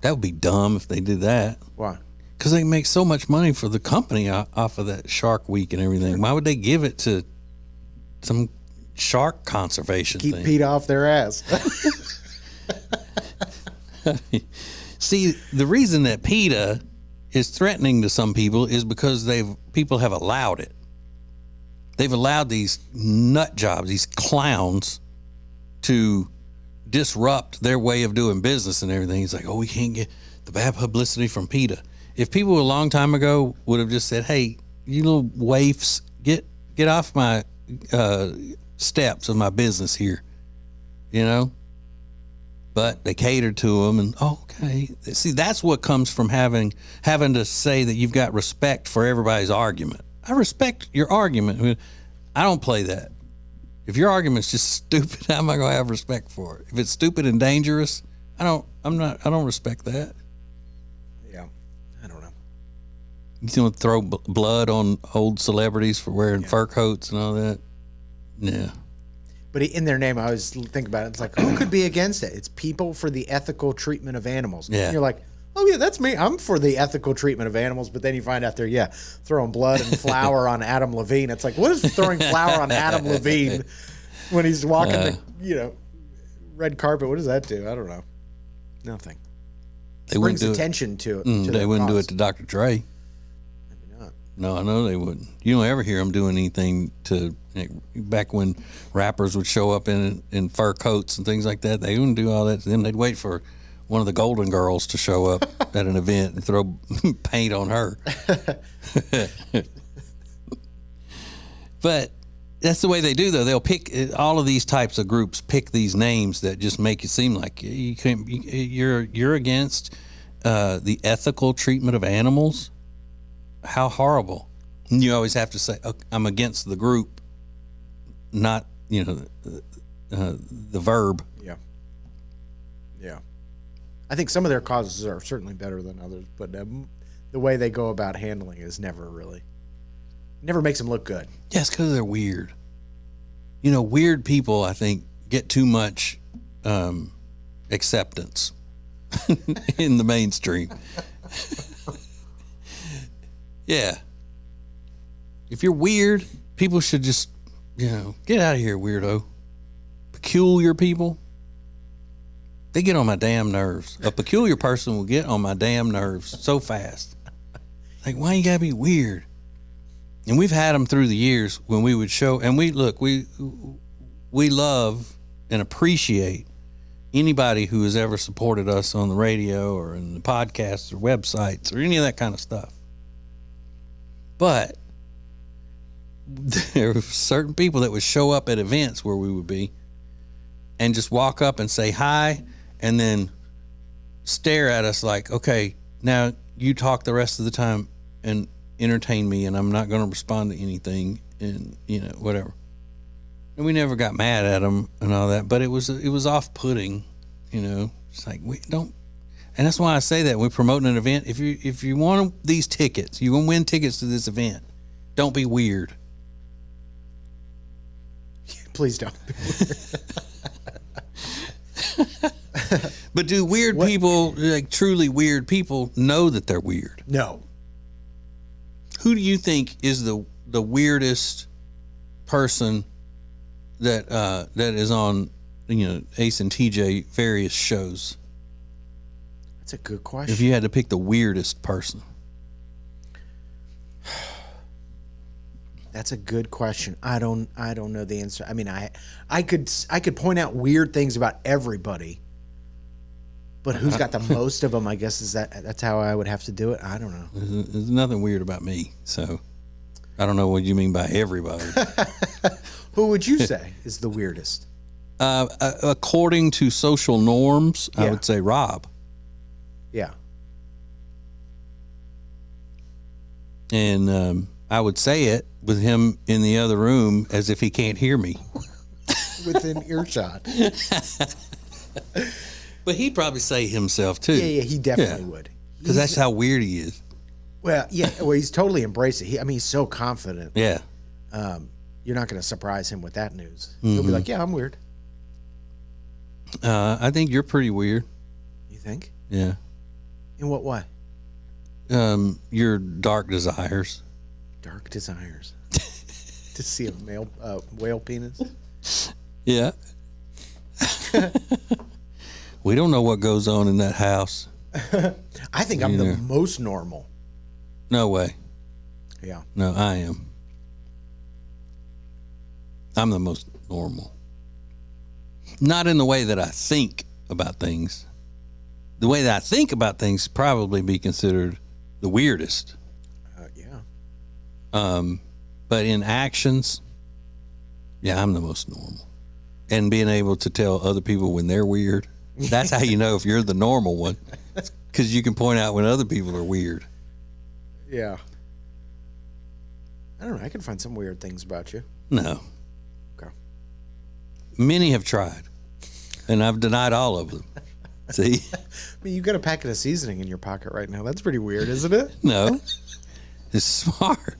Speaker 2: That would be dumb if they did that.
Speaker 3: Why?
Speaker 2: Because they make so much money for the company off of that Shark Week and everything. Why would they give it to some shark conservation thing?
Speaker 3: Keep PETA off their ass.
Speaker 2: See, the reason that PETA is threatening to some people is because people have allowed it. They've allowed these nut jobs, these clowns, to disrupt their way of doing business and everything. It's like, we can't get the bad publicity from PETA. If people a long time ago would have just said, hey, you little waifs, get off my steps of my business here, But they catered to them, and okay. See, that's what comes from having to say that you've got respect for everybody's argument. I respect your argument. I don't play that. If your argument's just stupid, how am I going to have respect for it? If it's stupid and dangerous, I don't respect that.
Speaker 3: Yeah, I don't know.
Speaker 2: You don't throw blood on old celebrities for wearing fur coats and all that. Yeah.
Speaker 3: But in their name, I always think about it. It's like, who could be against it? It's People for the Ethical Treatment of Animals.
Speaker 2: Yeah.
Speaker 3: And you're like, Oh, yeah, that's me. I'm for the ethical treatment of animals, but then you find out they're, throwing blood and flour on Adam Levine. It's like, what is throwing flour on Adam Levine when he's walking the, red carpet? What does that do? I don't know. Nothing.
Speaker 2: They
Speaker 3: brings attention to it.
Speaker 2: They wouldn't do it to Dr. Dre.
Speaker 3: Maybe not.
Speaker 2: No, I know they wouldn't. You don't ever hear them doing anything to, back when rappers would show up in fur coats and things like that, they wouldn't do all that to them. They'd wait for one of the Golden Girls to show up at an event and throw paint on her. But that's the way they do, though. They'll pick all of these types of groups, pick these names that just make it seem like you're against the ethical treatment of animals. How horrible! And you always have to say, "I'm against the group," not the verb.
Speaker 3: Yeah. I think some of their causes are certainly better than others, but the way they go about handling it is never makes them look good.
Speaker 2: Yeah, it's because they're weird. Weird people, I think, get too much acceptance in the mainstream. Yeah. If you're weird, people should just, get out of here, weirdo. Peculiar people, they get on my damn nerves. A peculiar person will get on my damn nerves so fast. Like, why you gotta be weird? And we've had them through the years when we would show, and we love and appreciate anybody who has ever supported us on the radio or in the podcasts or websites or any of that kind of stuff. But there were certain people that would show up at events where we would be and just walk up and say hi and then stare at us like, okay, now you talk the rest of the time and entertain me, and I'm not going to respond to anything, and whatever. And we never got mad at them and all that, but it was off-putting, It's like, we don't, and that's why I say that when we're promoting an event. If you want these tickets, you want to win tickets to this event, don't be weird.
Speaker 3: Please don't.
Speaker 2: But do weird people, like truly weird people, know that they're weird?
Speaker 3: No.
Speaker 2: Who do you think is the weirdest person that is on Ace and TJ various shows?
Speaker 3: That's a good question.
Speaker 2: If you had to pick the weirdest person.
Speaker 3: That's a good question. I don't know the answer. I mean, I could point out weird things about everybody, but who's got the most of them? I guess that's how I would have to do it. I don't know.
Speaker 2: There's nothing weird about me, so I don't know what you mean by everybody.
Speaker 3: Who would you say is the weirdest?
Speaker 2: According to social norms, I would say Rob.
Speaker 3: Yeah.
Speaker 2: And I would say it with him in the other room as if he can't hear me.
Speaker 3: Within earshot.
Speaker 2: But he'd probably say himself too.
Speaker 3: Yeah, he definitely would.
Speaker 2: Because that's how weird he is.
Speaker 3: Well, yeah, he's totally embraced it. He's so confident.
Speaker 2: Yeah.
Speaker 3: You're not going to surprise him with that news. He'll be like, yeah, I'm weird.
Speaker 2: I think you're pretty weird.
Speaker 3: You think?
Speaker 2: Yeah.
Speaker 3: In what way?
Speaker 2: Your dark desires.
Speaker 3: Dark desires. To see a male whale penis?
Speaker 2: Yeah. We don't know what goes on in that house.
Speaker 3: I think I'm the most normal.
Speaker 2: No way.
Speaker 3: Yeah.
Speaker 2: No, I am. I'm the most normal. Not in the way that I think about things. The way that I think about things probably be considered the weirdest.
Speaker 3: Yeah.
Speaker 2: But in actions, yeah, I'm the most normal. And being able to tell other people when they're weird, that's how you know if you're the normal one. Because you can point out when other people are weird.
Speaker 3: Yeah. I don't know. I can find some weird things about you.
Speaker 2: No.
Speaker 3: Okay.
Speaker 2: Many have tried, and I've denied all of them. See?
Speaker 3: I mean, you got a packet of seasoning in your pocket right now. That's pretty weird, isn't it?
Speaker 2: No. It's smart.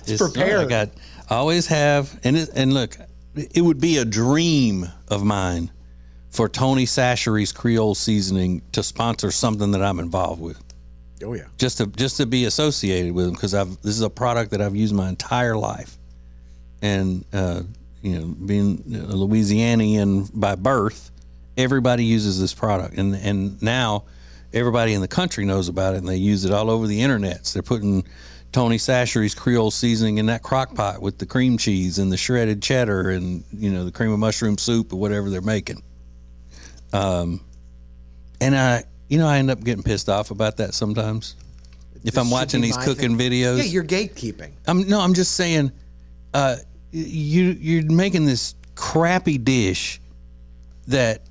Speaker 3: It's prepared.
Speaker 2: Smart. I always have, and look, it would be a dream of mine for Tony Chachere's Creole Seasoning to sponsor something that I'm involved with.
Speaker 3: Oh yeah.
Speaker 2: Just to be associated with them, because this is a product that I've used my entire life, and being a Louisianian by birth, everybody uses this product, and now everybody in the country knows about it, and they use it all over the internet. So they're putting Tony Chachere's Creole Seasoning in that crock pot with the cream cheese and the shredded cheddar and the cream of mushroom soup or whatever they're making. And I end up getting pissed off about that sometimes. If I'm watching these cooking videos.
Speaker 3: Yeah, you're gatekeeping.
Speaker 2: I'm just saying, you're making this crappy dish that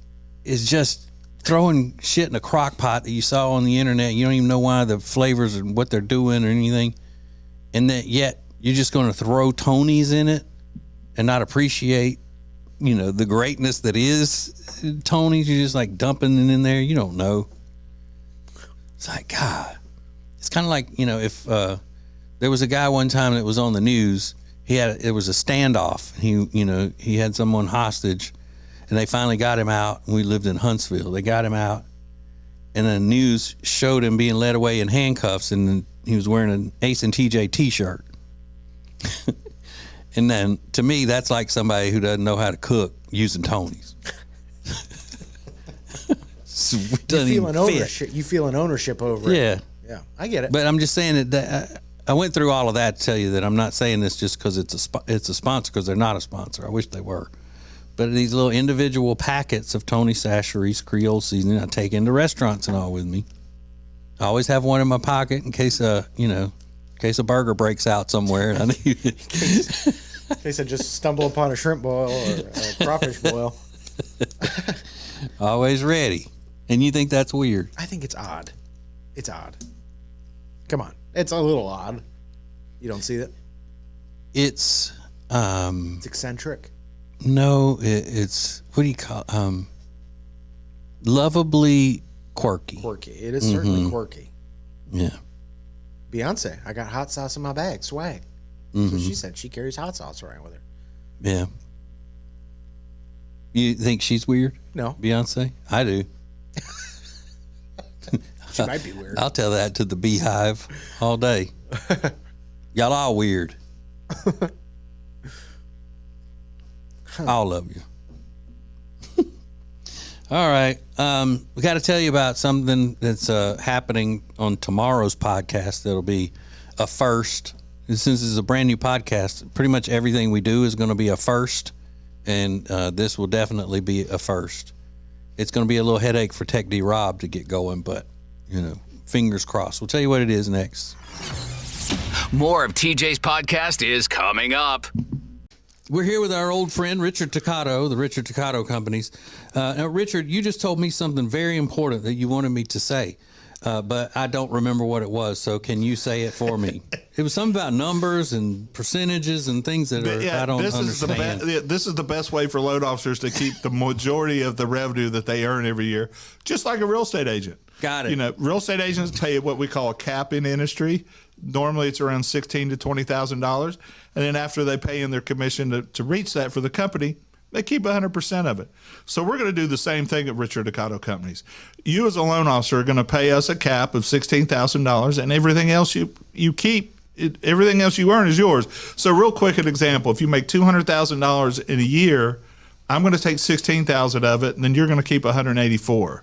Speaker 2: is just throwing shit in a crock pot that you saw on the internet. You don't even know why the flavors and what they're doing or anything. And that yet you're just going to throw Tony's in it and not appreciate, the greatness that is Tony's. You're just like dumping it in there. You don't know. It's like, God, it's kind of like, if there was a guy one time that was on the news, it was a standoff. He had someone hostage, and they finally got him out. We lived in Huntsville. They got him out, and the news showed him being led away in handcuffs, and he was wearing an Ace and TJ t-shirt. And then, to me, that's like somebody who doesn't know how to cook using Tony's.
Speaker 3: You feel an ownership over it. Yeah, I get it.
Speaker 2: But I'm just saying that I went through all of that to tell you that I'm not saying this just because it's a sponsor, because they're not a sponsor. I wish they were. But these little individual packets of Tony Chachere's Creole Seasoning I take into restaurants and all with me. I always have one in my pocket in case a burger breaks out somewhere. And I need
Speaker 3: in case I just stumble upon a shrimp boil or a crawfish boil.
Speaker 2: Always ready. And you think that's weird?
Speaker 3: I think it's odd. It's odd. Come on. It's a little odd. You don't see that?
Speaker 2: It's
Speaker 3: eccentric.
Speaker 2: No, it's what do you call lovably quirky.
Speaker 3: Quirky. It is certainly quirky.
Speaker 2: Yeah.
Speaker 3: Beyonce, I got hot sauce in my bag. Swag. That's what she said. She carries hot sauce around with her.
Speaker 2: Yeah. You think she's weird?
Speaker 3: No.
Speaker 2: Beyonce? I do.
Speaker 3: She might be weird.
Speaker 2: I'll tell that to the Beehive all day. Y'all all weird. All of you. All right. We got to tell you about something that's happening on tomorrow's podcast that'll be a first. Since this is a brand new podcast, pretty much everything we do is going to be a first, and this will definitely be a first. It's going to be a little headache for Tech D Rob to get going, but, fingers crossed. We'll tell you what it is next.
Speaker 1: More of TJ's podcast is coming up.
Speaker 2: We're here with our old friend, Richard Toccato, the Richard Toccato Companies. Now, Richard, you just told me something very important that you wanted me to say, but I don't remember what it was, so can you say it for me? It was something about numbers and percentages and things that I don't understand.
Speaker 5: This is the best way for loan officers to keep the majority of the revenue that they earn every year, just like a real estate agent.
Speaker 2: Got it.
Speaker 5: Real estate agents pay what we call a cap in industry. Normally, it's around $16,000 to $20,000, and then after they pay in their commission to reach that for the company, they keep 100% of it. So we're going to do the same thing at Richard Toccato Companies. You as a loan officer are going to pay us a cap of $16,000, and everything else you keep, everything else you earn is yours. So real quick, an example: if you make $200,000 in a year, I'm going to take $16,000 of it, and then you're going to keep $184,000.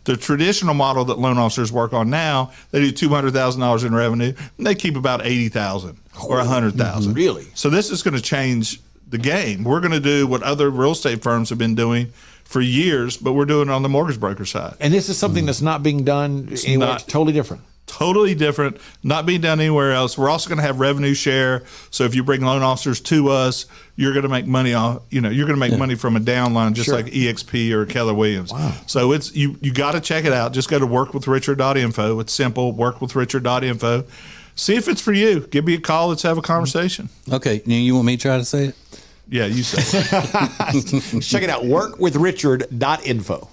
Speaker 5: The traditional model that loan officers work on now, they do $200,000 in revenue, and they keep about $80,000 or $100,000.
Speaker 4: Really?
Speaker 5: So this is going to change the game. We're going to do what other real estate firms have been doing for years, but we're doing it on the mortgage broker side.
Speaker 4: And this is something that's not being done anywhere. It's totally different.
Speaker 5: Totally different, not being done anywhere else. We're also going to have revenue share. So if you bring loan officers to us, you're going to make money off. You're going to make money from a downline, just like EXP or Keller Williams.
Speaker 4: Wow.
Speaker 5: So it's you got to check it out. Just go to workwithrichard.info. It's simple. Workwithrichard.info. See if it's for you. Give me a call. Let's have a conversation.
Speaker 2: Okay, you want me to try to say it?
Speaker 5: Yeah, you say it.
Speaker 4: Check it out. Workwithrichard.info.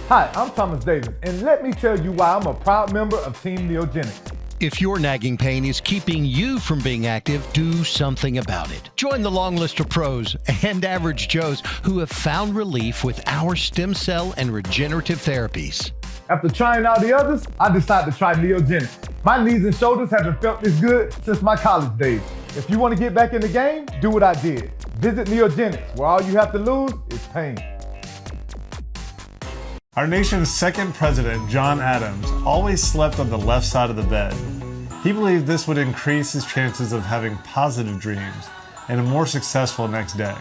Speaker 6: Hi, I'm Thomas Davis, and let me tell you why I'm a proud member of Team Neogenics. If your nagging pain is keeping you from being active, do something about it. Join the long list of pros and average Joes who have found relief with our stem cell and regenerative therapies.
Speaker 7: After trying all the others, I decided to try Neogenics. My knees and shoulders haven't felt this good since my college days. If you want to get back in the game, do what I did. Visit Neogenics, where all you have to lose is pain.
Speaker 8: Our nation's second president, John Adams, always slept on the left side of the bed. He believed this would increase his chances of having positive dreams and a more successful next day.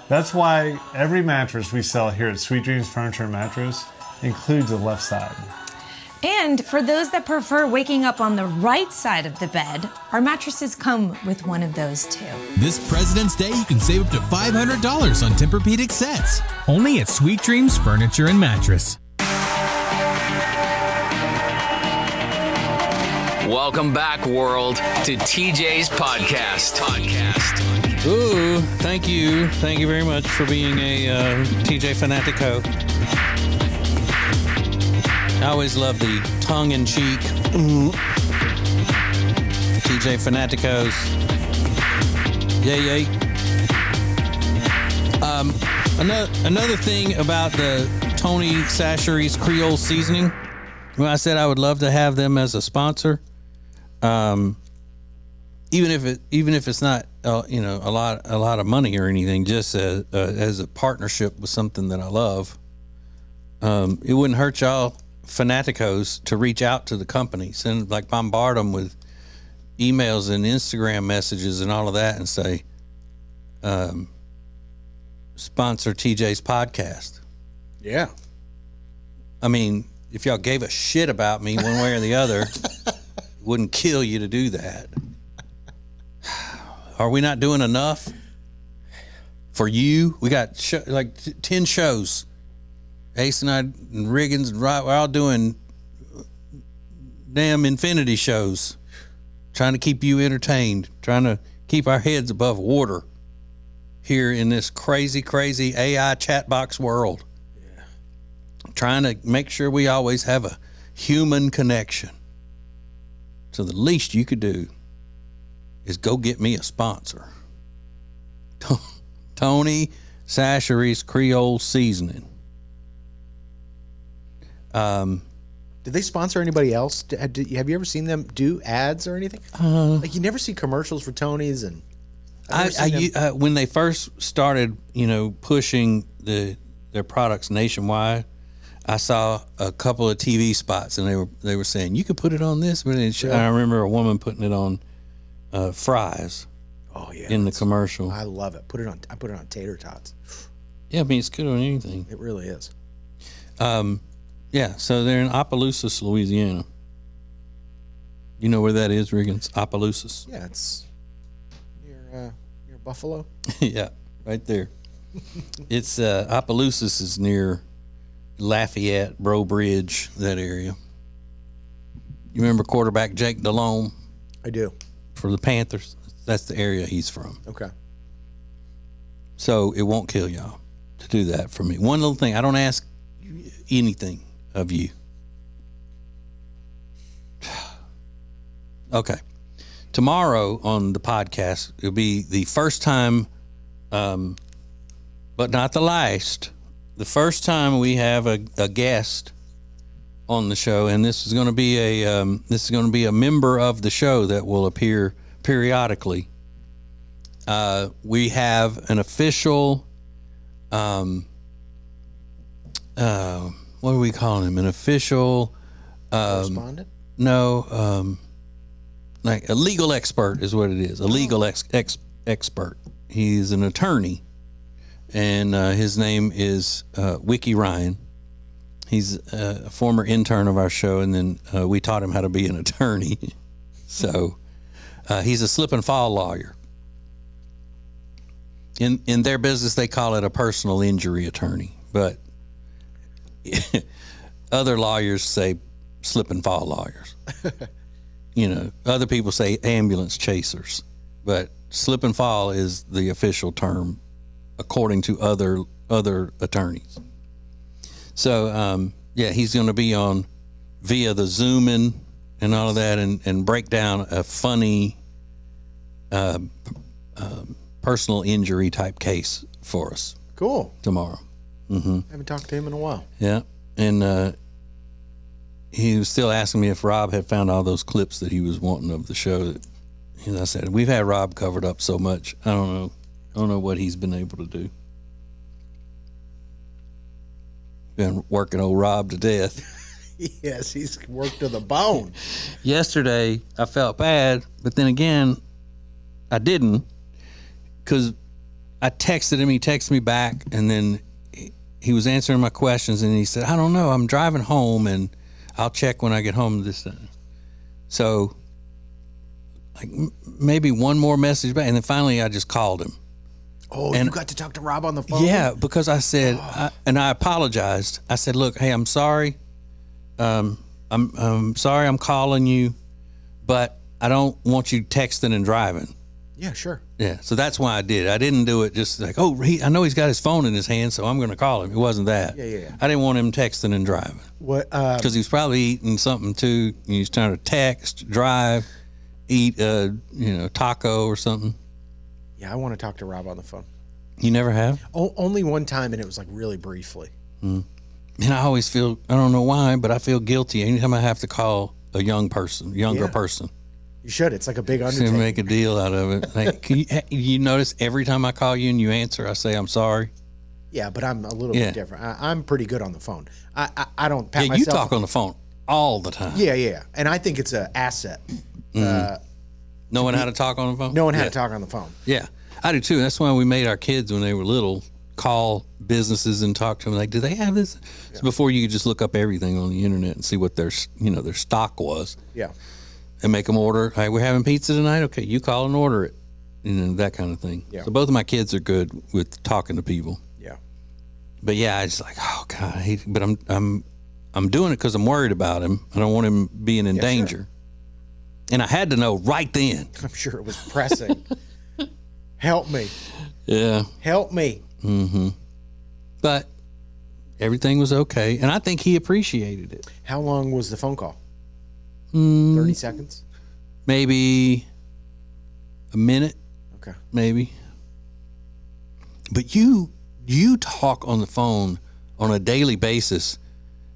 Speaker 8: That's why every mattress we sell here at Sweet Dreams Furniture and Mattress includes a left side.
Speaker 9: And for those that prefer waking up on the right side of the bed, our mattresses come with one of those too.
Speaker 10: This President's Day, you can save up to $500 on Tempur-Pedic sets. Only at Sweet Dreams Furniture and Mattress.
Speaker 1: Welcome back, world, to TJ's podcast.
Speaker 2: Ooh, thank you. Thank you very much for being a TJ Fanatico. I always love the tongue-in-cheek TJ Fanaticos. Yay. Another thing about the Tony Chachere's Creole Seasoning, when I said I would love to have them as a sponsor, even if it's not a lot of money or anything, just as a partnership with something that I love, it wouldn't hurt y'all Fanaticos to reach out to the company, bombard them with emails and Instagram messages and all of that, and say, sponsor TJ's podcast.
Speaker 3: Yeah.
Speaker 2: I mean, if y'all gave a shit about me one way or the other, it wouldn't kill you to do that. Are we not doing enough for you? We got 10 shows. Ace and I and Riggins and Wright, we're all doing damn infinity shows, trying to keep you entertained, trying to keep our heads above water here in this crazy AI chat box world. Yeah. Trying to make sure we always have a human connection. So the least you could do is go get me a sponsor. Tony Chachere's Creole Seasoning.
Speaker 3: Did they sponsor anybody else? Have you ever seen them do ads or anything? You never see commercials for Tony's, and
Speaker 2: when they first started, pushing their products nationwide, I saw a couple of TV spots, and they were saying you could put it on this. But I remember a woman putting it on fries. Oh yeah, in the commercial.
Speaker 3: I love it. I put it on tater tots.
Speaker 2: Yeah, I mean it's good on anything.
Speaker 3: It really is.
Speaker 2: Yeah, so they're in Opelousas, Louisiana. You know where that is, Riggins? Opelousas.
Speaker 3: Yeah, it's near Buffalo.
Speaker 2: Yeah, right there. It's Opelousas is near Lafayette, Breaux Bridge, that area. You remember quarterback Jake Delhomme?
Speaker 3: I do.
Speaker 2: For the Panthers. That's the area he's from.
Speaker 3: Okay.
Speaker 2: So it won't kill y'all to do that for me. One little thing, I don't ask anything of you. Okay. Tomorrow on the podcast, it'll be the first time, but not the last, the first time we have a guest on the show, and this is going to be a member of the show that will appear periodically. We have an official, what are we calling him? An official
Speaker 3: correspondent?
Speaker 2: No, like a legal expert is what it is. A legal expert. He's an attorney, and his name is Wiki Ryan. He's a former intern of our show, and then we taught him how to be an attorney. So he's a slip and fall lawyer. In their business, they call it a personal injury attorney, but other lawyers say slip and fall lawyers. Other people say ambulance chasers, but slip and fall is the official term according to other attorneys. So, he's going to be on via the Zoom-in and all of that, and break down a funny personal injury type case for us.
Speaker 3: Cool.
Speaker 2: Tomorrow.
Speaker 3: I haven't talked to him in a while.
Speaker 2: Yeah, and he was still asking me if Rob had found all those clips that he was wanting of the show. And I said, we've had Rob covered up so much. I don't know what he's been able to do. Been working old Rob to death.
Speaker 3: Yes, he's worked to the bone.
Speaker 2: Yesterday, I felt bad, but then again, I didn't, because I texted him. He texted me back, and then he was answering my questions, and he said, I don't know, I'm driving home, and I'll check when I get home this time. So, like, maybe one more message back, and then finally I just called him.
Speaker 3: Oh, and you got to talk to Rob on the phone?
Speaker 2: Yeah, because I said, and I apologized. I said, look, hey, I'm sorry. I'm sorry I'm calling you, but I don't want you texting and driving.
Speaker 3: Yeah, sure.
Speaker 2: Yeah, so that's why I did. I didn't do it just like, I know he's got his phone in his hand, so I'm going to call him. It wasn't that.
Speaker 3: Yeah.
Speaker 2: I didn't want him texting and driving.
Speaker 3: What?
Speaker 2: Because he was probably eating something too. He was trying to text, drive, eat, taco or something.
Speaker 3: Yeah, I want to talk to Rob on the phone.
Speaker 2: You never have?
Speaker 3: Only one time, and it was like really briefly.
Speaker 2: And I always feel, I don't know why, but I feel guilty anytime I have to call a younger person.
Speaker 3: You should. It's like a big
Speaker 2: To
Speaker 3: undertaking.
Speaker 2: make a deal out of it. Like, you notice every time I call you and you answer, I say I'm sorry.
Speaker 3: Yeah, but I'm a little bit different. I'm pretty good on the phone. I don't pat myself.
Speaker 2: You talk on the phone all the time.
Speaker 3: Yeah. And I think it's an asset.
Speaker 2: Knowing how to talk on the phone?
Speaker 3: Knowing how to talk on the phone.
Speaker 2: Yeah, I do too. That's why we made our kids, when they were little, call businesses and talk to them. Like, do they have this? Yeah. So before, you could just look up everything on the internet and see what their stock was.
Speaker 3: Yeah.
Speaker 2: And make them order. Hey, we're having pizza tonight. Okay, you call and order it. That kind of thing.
Speaker 3: Yeah.
Speaker 2: So both of my kids are good with talking to people.
Speaker 3: Yeah.
Speaker 2: But yeah, I just like, oh God, I hate it. But I'm doing it because I'm worried about him. I don't want him being in danger. Sure. And I had to know right then.
Speaker 3: I'm sure it was pressing. Help me.
Speaker 2: Yeah.
Speaker 3: Help me.
Speaker 2: But everything was okay, and I think he appreciated it.
Speaker 3: How long was the phone call? 30 seconds?
Speaker 2: Maybe a minute.
Speaker 3: Okay.
Speaker 2: Maybe. But you talk on the phone on a daily basis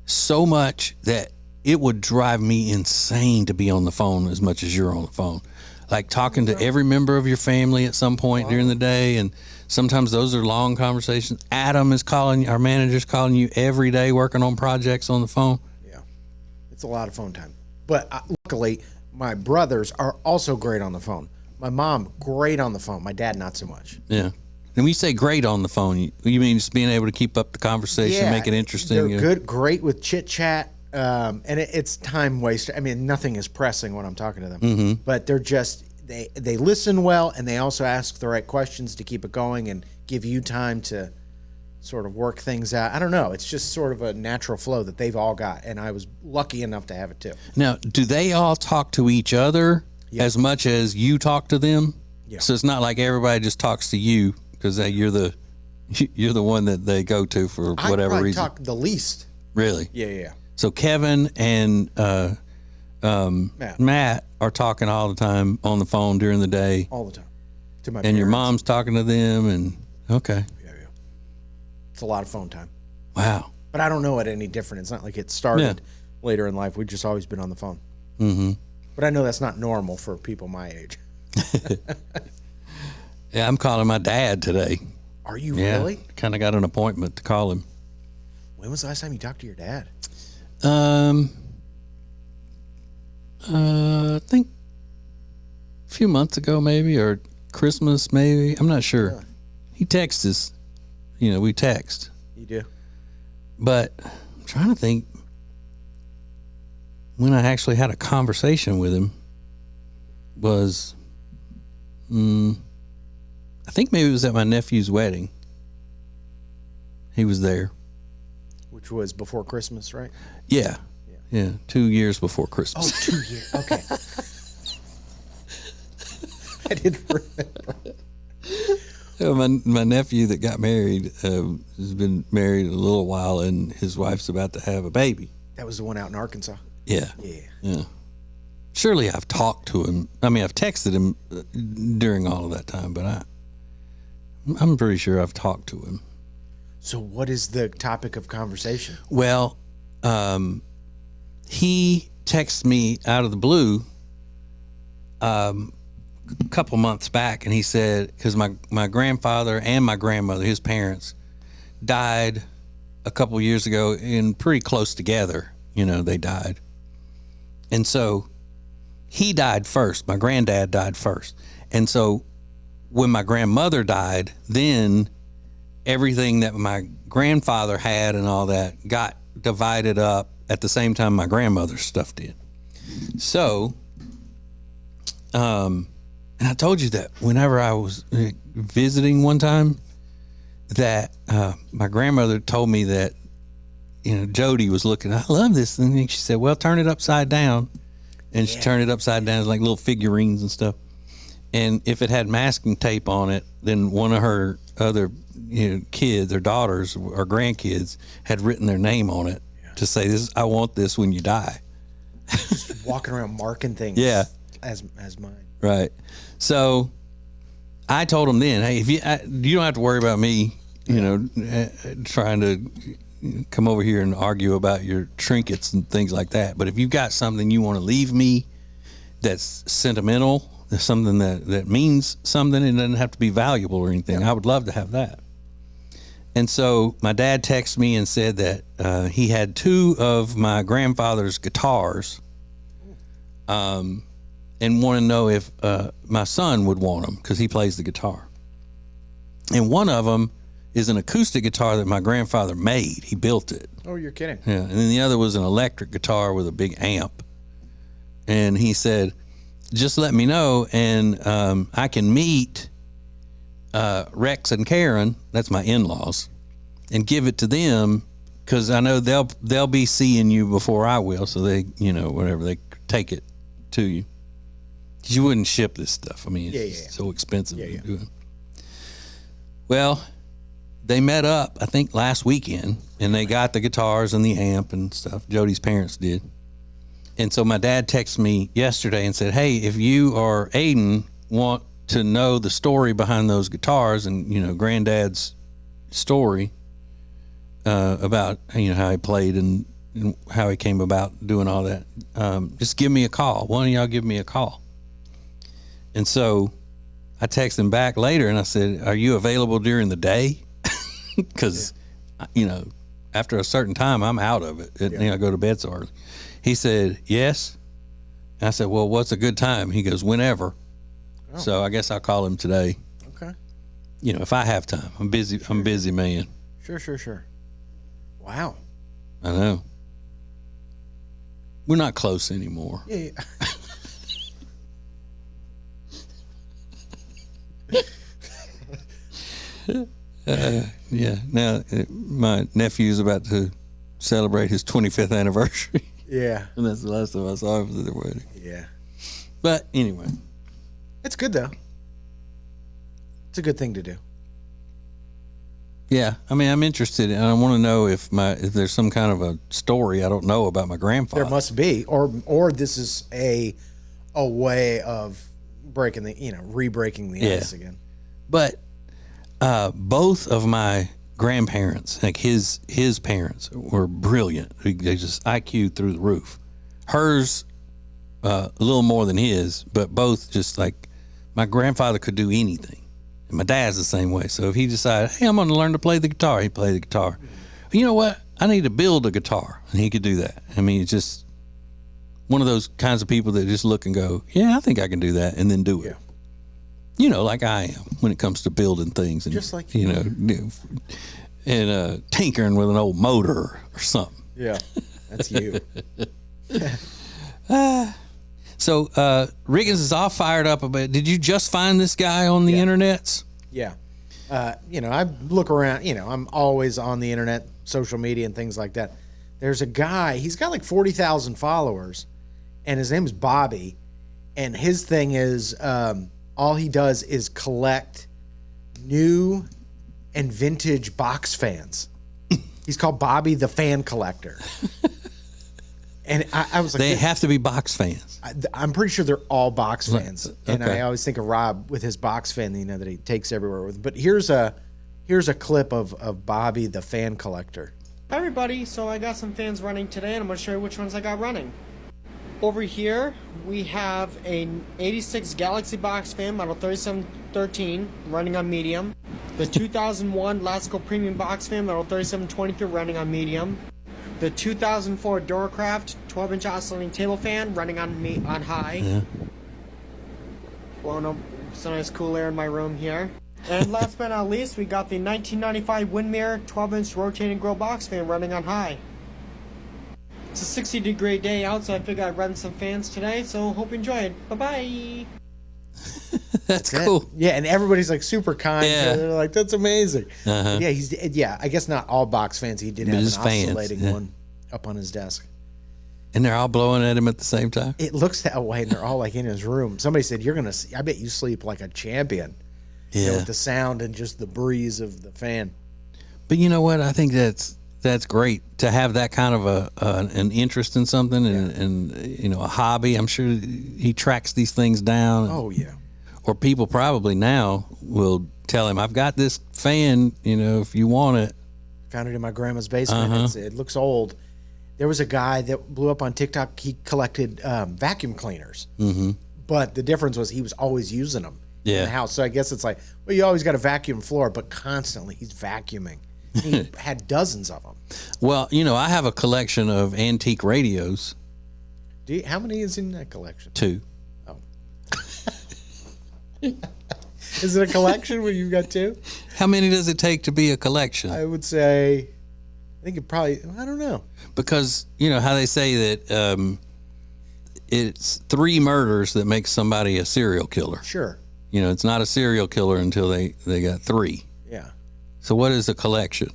Speaker 2: so much that it would drive me insane to be on the phone as much as you're on the phone. Like talking to every member of your family at some point during the day, and sometimes those are long conversations. Adam is calling you, our manager's calling you every day working on projects on the phone.
Speaker 3: Yeah. It's a lot of phone time. But luckily, my brothers are also great on the phone. My mom, great on the phone. My dad, not so much.
Speaker 2: Yeah. And when you say great on the phone, you mean just being able to keep up the conversation, make it interesting?
Speaker 3: They're great with chit chat, and it's time waster. I mean, nothing is pressing when I'm talking to them, but they're just they listen well, and they also ask the right questions to keep it going and give you time to sort of work things out. I don't know. It's just sort of a natural flow that they've all got, and I was lucky enough to have it too.
Speaker 2: Now, do they all talk to each other as much as you talk to them?
Speaker 3: Yeah.
Speaker 2: So it's not like everybody just talks to you because you're the one that they go to for whatever reason.
Speaker 3: I talk the least.
Speaker 2: Really?
Speaker 3: Yeah.
Speaker 2: So Kevin and Matt are talking all the time on the phone during the day.
Speaker 3: All the time. To my
Speaker 2: and your
Speaker 3: parents.
Speaker 2: mom's talking to them, and okay.
Speaker 3: Yeah. It's a lot of phone time.
Speaker 2: Wow.
Speaker 3: But I don't know it any different. It's not like it started later in life. We've just always been on the phone. But I know that's not normal for people my age.
Speaker 2: Yeah, I'm calling my dad today.
Speaker 3: Are you really?
Speaker 2: Kind of got an appointment to call him.
Speaker 3: When was the last time you talked to your dad?
Speaker 2: I think a few months ago, maybe, or Christmas, maybe. I'm not sure.
Speaker 3: Really?
Speaker 2: He texts us. We text.
Speaker 3: You do?
Speaker 2: But I'm trying to think when I actually had a conversation with him was, I think maybe it was at my nephew's wedding. He was there.
Speaker 3: Which was before Christmas, right?
Speaker 2: Yeah. 2 years before Christmas.
Speaker 3: Oh, 2 years. Okay. I didn't remember.
Speaker 2: My nephew that got married has been married a little while, and his wife's about to have a baby.
Speaker 3: That was the one out in Arkansas.
Speaker 2: Yeah.
Speaker 3: Yeah.
Speaker 2: surely I've talked to him. I mean, I've texted him during all of that time, but I'm pretty sure I've talked to him.
Speaker 3: So what is the topic of conversation?
Speaker 2: Well, he texted me out of the blue a couple months back, and he said, because my grandfather and my grandmother, his parents, died a couple years ago and pretty close together. You know, they died. And so he died first. My granddad died first. And so when my grandmother died, then everything that my grandfather had and all that got divided up at the same time my grandmother's stuff did. So, and I told you that whenever I was visiting one time, that my grandmother told me that, you know, Jody was looking, I love this. And she said, well, turn it upside down. And she turned it upside down, like little figurines and stuff. And if it had masking tape on it, then one of her other kids or daughters or grandkids had written their name on it to say, "This, I want this when you die."
Speaker 3: Just walking around marking things.
Speaker 2: Yeah.
Speaker 3: As mine.
Speaker 2: Right. So I told him then, hey, if you don't have to worry about me, trying to come over here and argue about your trinkets and things like that. But if you've got something you want to leave me that's sentimental, that's something that means something, it doesn't have to be valuable or anything, I would love to have that. And so my dad texted me and said that he had 2 of my grandfather's guitars and want to know if my son would want them because he plays the guitar. And one of them is an acoustic guitar that my grandfather made. He built it.
Speaker 3: Oh, you're kidding.
Speaker 2: Yeah. And then the other was an electric guitar with a big amp. And he said, just let me know, and I can meet Rex and Karen, that's my in-laws, and give it to them because I know they'll be seeing you before I will, so they, whatever, they take it to you. Because you wouldn't ship this stuff. I mean, it's so expensive to do it. Well, they met up, I think, last weekend, and they got the guitars and the amp and stuff. Jody's parents did. And so my dad texted me yesterday and said, hey, if you or Aiden want to know the story behind those guitars and, Granddad's story about, how he played and how he came about doing all that, just give me a call. One of y'all give me a call. And so I texted him back later and I said, are you available during the day? Because, after a certain time, I'm out of it. I go to bed so early. He said, yes. And I said, well, what's a good time? He goes, whenever. Oh. So I guess I'll call him today.
Speaker 3: Okay.
Speaker 2: If I have time. I'm busy. I'm a busy man.
Speaker 3: Sure. Wow.
Speaker 2: I know. We're not close anymore.
Speaker 3: Yeah.
Speaker 2: Yeah. Now my nephew's about to celebrate his 25th anniversary.
Speaker 3: Yeah.
Speaker 2: And that's the last time I saw him at their wedding.
Speaker 3: Yeah.
Speaker 2: But anyway.
Speaker 3: It's good though. It's a good thing to do.
Speaker 2: Yeah. I mean, I'm interested and I want to know if there's some kind of a story I don't know about my grandfather.
Speaker 3: There must be. Or this is a way of breaking re-breaking the ice again.
Speaker 2: But both of my grandparents, like his parents, were brilliant. They just IQ through the roof. Hers a little more than his, but both just like my grandfather could do anything. And my dad's the same way. So if he decided, hey, I'm going to learn to play the guitar, he'd play the guitar. You know what? I need to build a guitar, and he could do that. I mean, it's just one of those kinds of people that just look and go, yeah, I think I can do that, and then do it. Like I am when it comes to building things and
Speaker 3: just like
Speaker 2: and tinkering with an old motor or something.
Speaker 3: Yeah, that's you.
Speaker 2: So Riggins is all fired up about. Did you just find this guy on the internets?
Speaker 3: Yeah. I look around. I'm always on the internet, social media, and things like that. There's a guy. He's got like 40,000 followers, and his name is Bobby. And his thing is. All he does is collect new and vintage box fans. He's called Bobby the Fan Collector. And I was like,
Speaker 2: they have to be box fans.
Speaker 3: I'm pretty sure they're all box fans. And
Speaker 2: Okay.
Speaker 3: I always think of Rob with his box fan, that he takes everywhere with. But here's a clip of Bobby, the fan collector.
Speaker 11: Hi everybody, so I got some fans running today and I'm going to show you which ones I got running. Over here we have an 86 Galaxy box fan model 3713 running on medium. The 2001 Lasco Premium box fan model 3723 running on medium. The 2004 Duracraft 12-inch oscillating table fan running on high.
Speaker 2: Yeah.
Speaker 11: Blowing up some nice cool air in my room here. And last but not least, we got the 1995 Windmere 12-inch rotating grill box fan running on high. It's a 60-degree day out, so I figured I'd run some fans today, so hope you enjoy it. Bye-bye!
Speaker 2: That's cool.
Speaker 3: Yeah, and everybody's like super kind.
Speaker 2: Yeah.
Speaker 3: They're like, that's amazing.
Speaker 2: Uh-huh.
Speaker 3: Yeah, I guess not all box fans. He did
Speaker 2: But
Speaker 3: have
Speaker 2: his
Speaker 3: an
Speaker 2: fans,
Speaker 3: oscillating
Speaker 2: yeah.
Speaker 3: one up on his desk.
Speaker 2: And they're all blowing at him at the same time.
Speaker 3: It looks that way, and they're all like in his room. Somebody said, I bet you sleep like a champion.
Speaker 2: Yeah.
Speaker 3: With the sound and just the breeze of the fan.
Speaker 2: But you know what? I think that's great to have that kind of an interest in something and a hobby. I'm sure he tracks these things down.
Speaker 3: Oh yeah.
Speaker 2: Or people probably now will tell him, "I've got this fan. If you want it."
Speaker 3: Found it in my grandma's basement. It looks old. There was a guy that blew up on TikTok. He collected vacuum cleaners, but the difference was he was always using them in the house. So I guess it's like, well, you always got a vacuum floor, but constantly he's vacuuming. He had dozens of them.
Speaker 2: Well, I have a collection of antique radios.
Speaker 3: How many is in that collection?
Speaker 2: 2.
Speaker 3: Oh. Is it a collection when you've got 2?
Speaker 2: How many does it take to be a collection?
Speaker 3: I would say, I don't know.
Speaker 2: Because how they say that it's 3 murders that makes somebody a serial killer.
Speaker 3: Sure.
Speaker 2: It's not a serial killer until they got 3.
Speaker 3: Yeah.
Speaker 2: So what is a collection?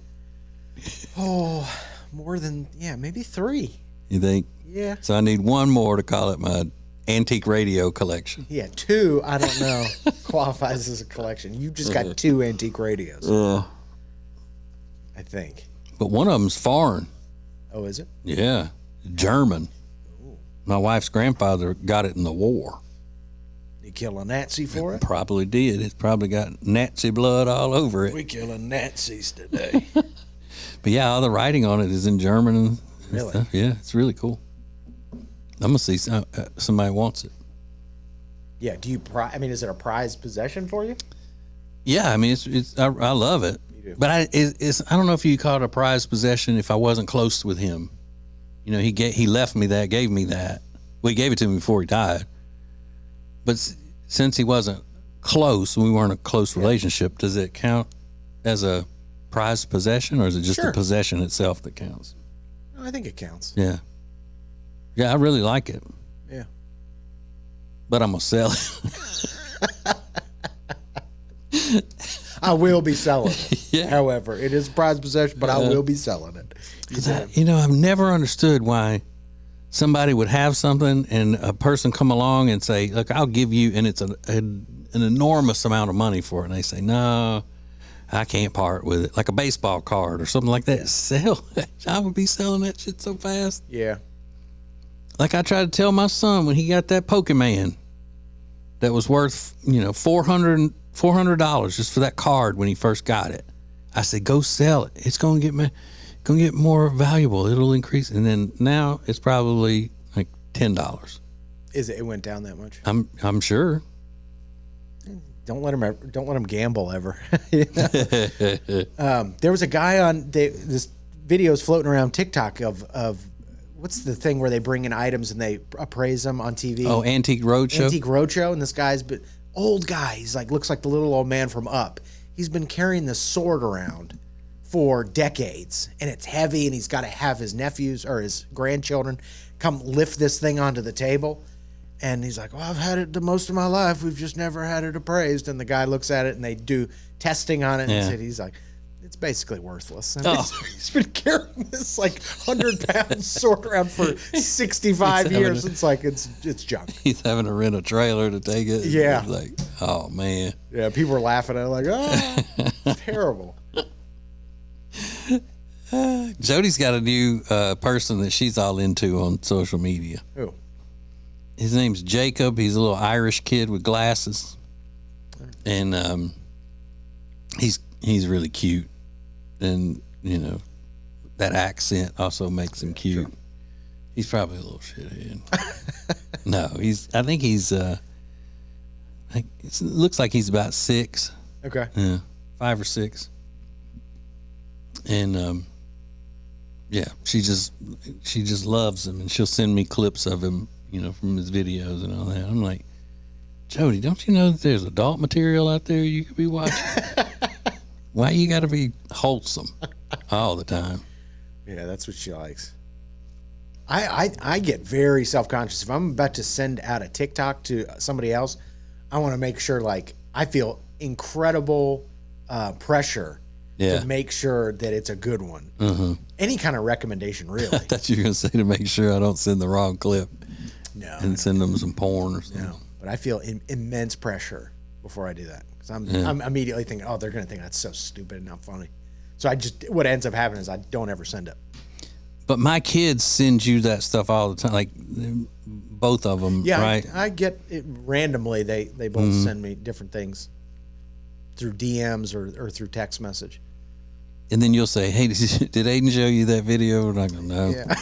Speaker 3: Oh, more than, maybe 3.
Speaker 2: You think?
Speaker 3: Yeah.
Speaker 2: So I need 1 more to call it my antique radio collection.
Speaker 3: Yeah, 2, I don't know, qualifies as a collection. You just got 2 antique radios. I think.
Speaker 2: But one of them's foreign.
Speaker 3: Oh, is it?
Speaker 2: Yeah. German.
Speaker 3: Ooh.
Speaker 2: My wife's grandfather got it in the war.
Speaker 3: You kill a Nazi for it?
Speaker 2: Probably did. It's probably got Nazi blood all over it.
Speaker 3: We killing Nazis today.
Speaker 2: But yeah, all the writing on it is in German and
Speaker 3: Really?
Speaker 2: stuff. Yeah, it's really cool. I'm gonna see somebody wants it.
Speaker 3: Yeah. Is it a prized possession for you?
Speaker 2: Yeah, I mean, I love it.
Speaker 3: do.
Speaker 2: But I don't know if you call it a prized possession if I wasn't close with him. He left me that, gave me that. Well, he gave it to me before he died. But since he wasn't close, we weren't a close relationship, does it count as a prized possession, or is it just
Speaker 3: Sure.
Speaker 2: the possession itself that counts?
Speaker 3: I think it counts.
Speaker 2: Yeah. Yeah, I really like it.
Speaker 3: Yeah.
Speaker 2: But I'm going to sell it.
Speaker 3: I will be selling it. Yeah. However, it is prized possession, but I will be selling it.
Speaker 2: I've never understood why somebody would have something and a person come along and say, look, I'll give you, and it's an enormous amount of money for it. And they say, no, I can't part with it. Like a baseball card or something like that. Yeah. Sell it. I would be selling that shit so fast.
Speaker 3: Yeah.
Speaker 2: Like I tried to tell my son when he got that Pokemon that was worth, $400 just for that card when he first got it. I said, go sell it. It's going to get more valuable. It'll increase. And then now it's probably like $10.
Speaker 3: Is it? It went down that much?
Speaker 2: I'm sure.
Speaker 3: Don't let him gamble ever. There was a guy on this videos floating around TikTok of what's the thing where they bring in items and they appraise them on TV?
Speaker 2: Oh, Antique Roadshow.
Speaker 3: Antique Roadshow, and this guy's old guy. He's like looks like the little old man from Up. He's been carrying this sword around for decades, and it's heavy, and he's got to have his nephews or his grandchildren come lift this thing onto the table. And he's like, well, I've had it the most of my life. We've just never had it appraised. And the guy looks at it, and they do testing on it. And he's like, it's basically worthless. And he's been carrying this 100-pound sword around for 65 years. It's like, it's junk.
Speaker 2: He's having to rent a trailer to take it.
Speaker 3: Yeah.
Speaker 2: It's like, oh, man.
Speaker 3: Yeah, people are laughing at it like, oh, terrible.
Speaker 2: Jody's got a new person that she's all into on social media.
Speaker 3: Who?
Speaker 2: His name's Jacob. He's a little Irish kid with glasses, and he's really cute, and you know that accent also makes him cute. Sure. He's probably a little shithead. No, I think it looks like he's about 6.
Speaker 3: Okay.
Speaker 2: Yeah, 5 or 6. And yeah, she just loves him, and she'll send me clips of him, you know, from his videos and all that. I'm like, Jody, don't you know that there's adult material out there you could be watching? Why you got to be wholesome all the time?
Speaker 3: Yeah, that's what she likes. I get very self-conscious. If I'm about to send out a TikTok to somebody else, I want to make sure, like, I feel incredible pressure to make sure that it's a good one. Mm-hmm. Any kind of recommendation, really.
Speaker 2: I thought you were going to say to make sure I don't send the wrong clip.
Speaker 3: No.
Speaker 2: And send them some porn or something.
Speaker 3: No, but I feel immense pressure before I do that. Because I'm immediately thinking, oh, they're going to think that's so stupid and not funny. So what ends up happening is I don't ever send it.
Speaker 2: But my kids send you that stuff all the time, like both of them, right?
Speaker 3: I get it randomly. They both send me different things through DMs or through text message.
Speaker 2: And then you'll say, hey, did Aiden show you that video? And I go, no.
Speaker 3: Yeah.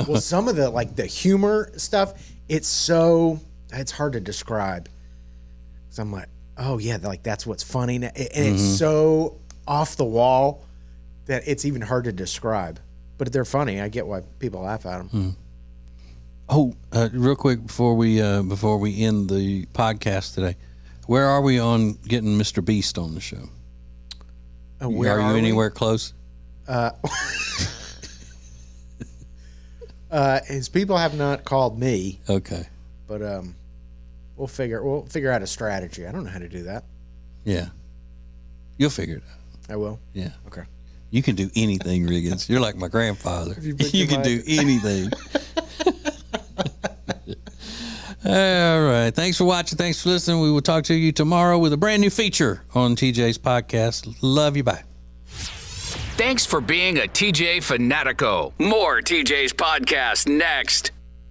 Speaker 3: Well, some of the humor stuff, it's hard to describe. So I'm like, oh yeah, like that's what's funny now. And it's so off the wall that it's even hard to describe. But they're funny. I get why people laugh at them.
Speaker 2: Oh, real quick before we end the podcast today, where are we on getting Mr. Beast on the show? Are you anywhere close?
Speaker 3: His people have not called me.
Speaker 2: Okay,
Speaker 3: but we'll figure out a strategy. I don't know how to do that.
Speaker 2: Yeah, you'll figure it out.
Speaker 3: I will.
Speaker 2: Yeah.
Speaker 3: Okay.
Speaker 2: You can do anything, Riggins. You're like my grandfather. You can do anything. All right. Thanks for watching. Thanks for listening. We will talk to you tomorrow with a brand new feature on TJ's podcast. Love you. Bye.
Speaker 1: Thanks for being a TJ Fanatico. More TJ's podcast next.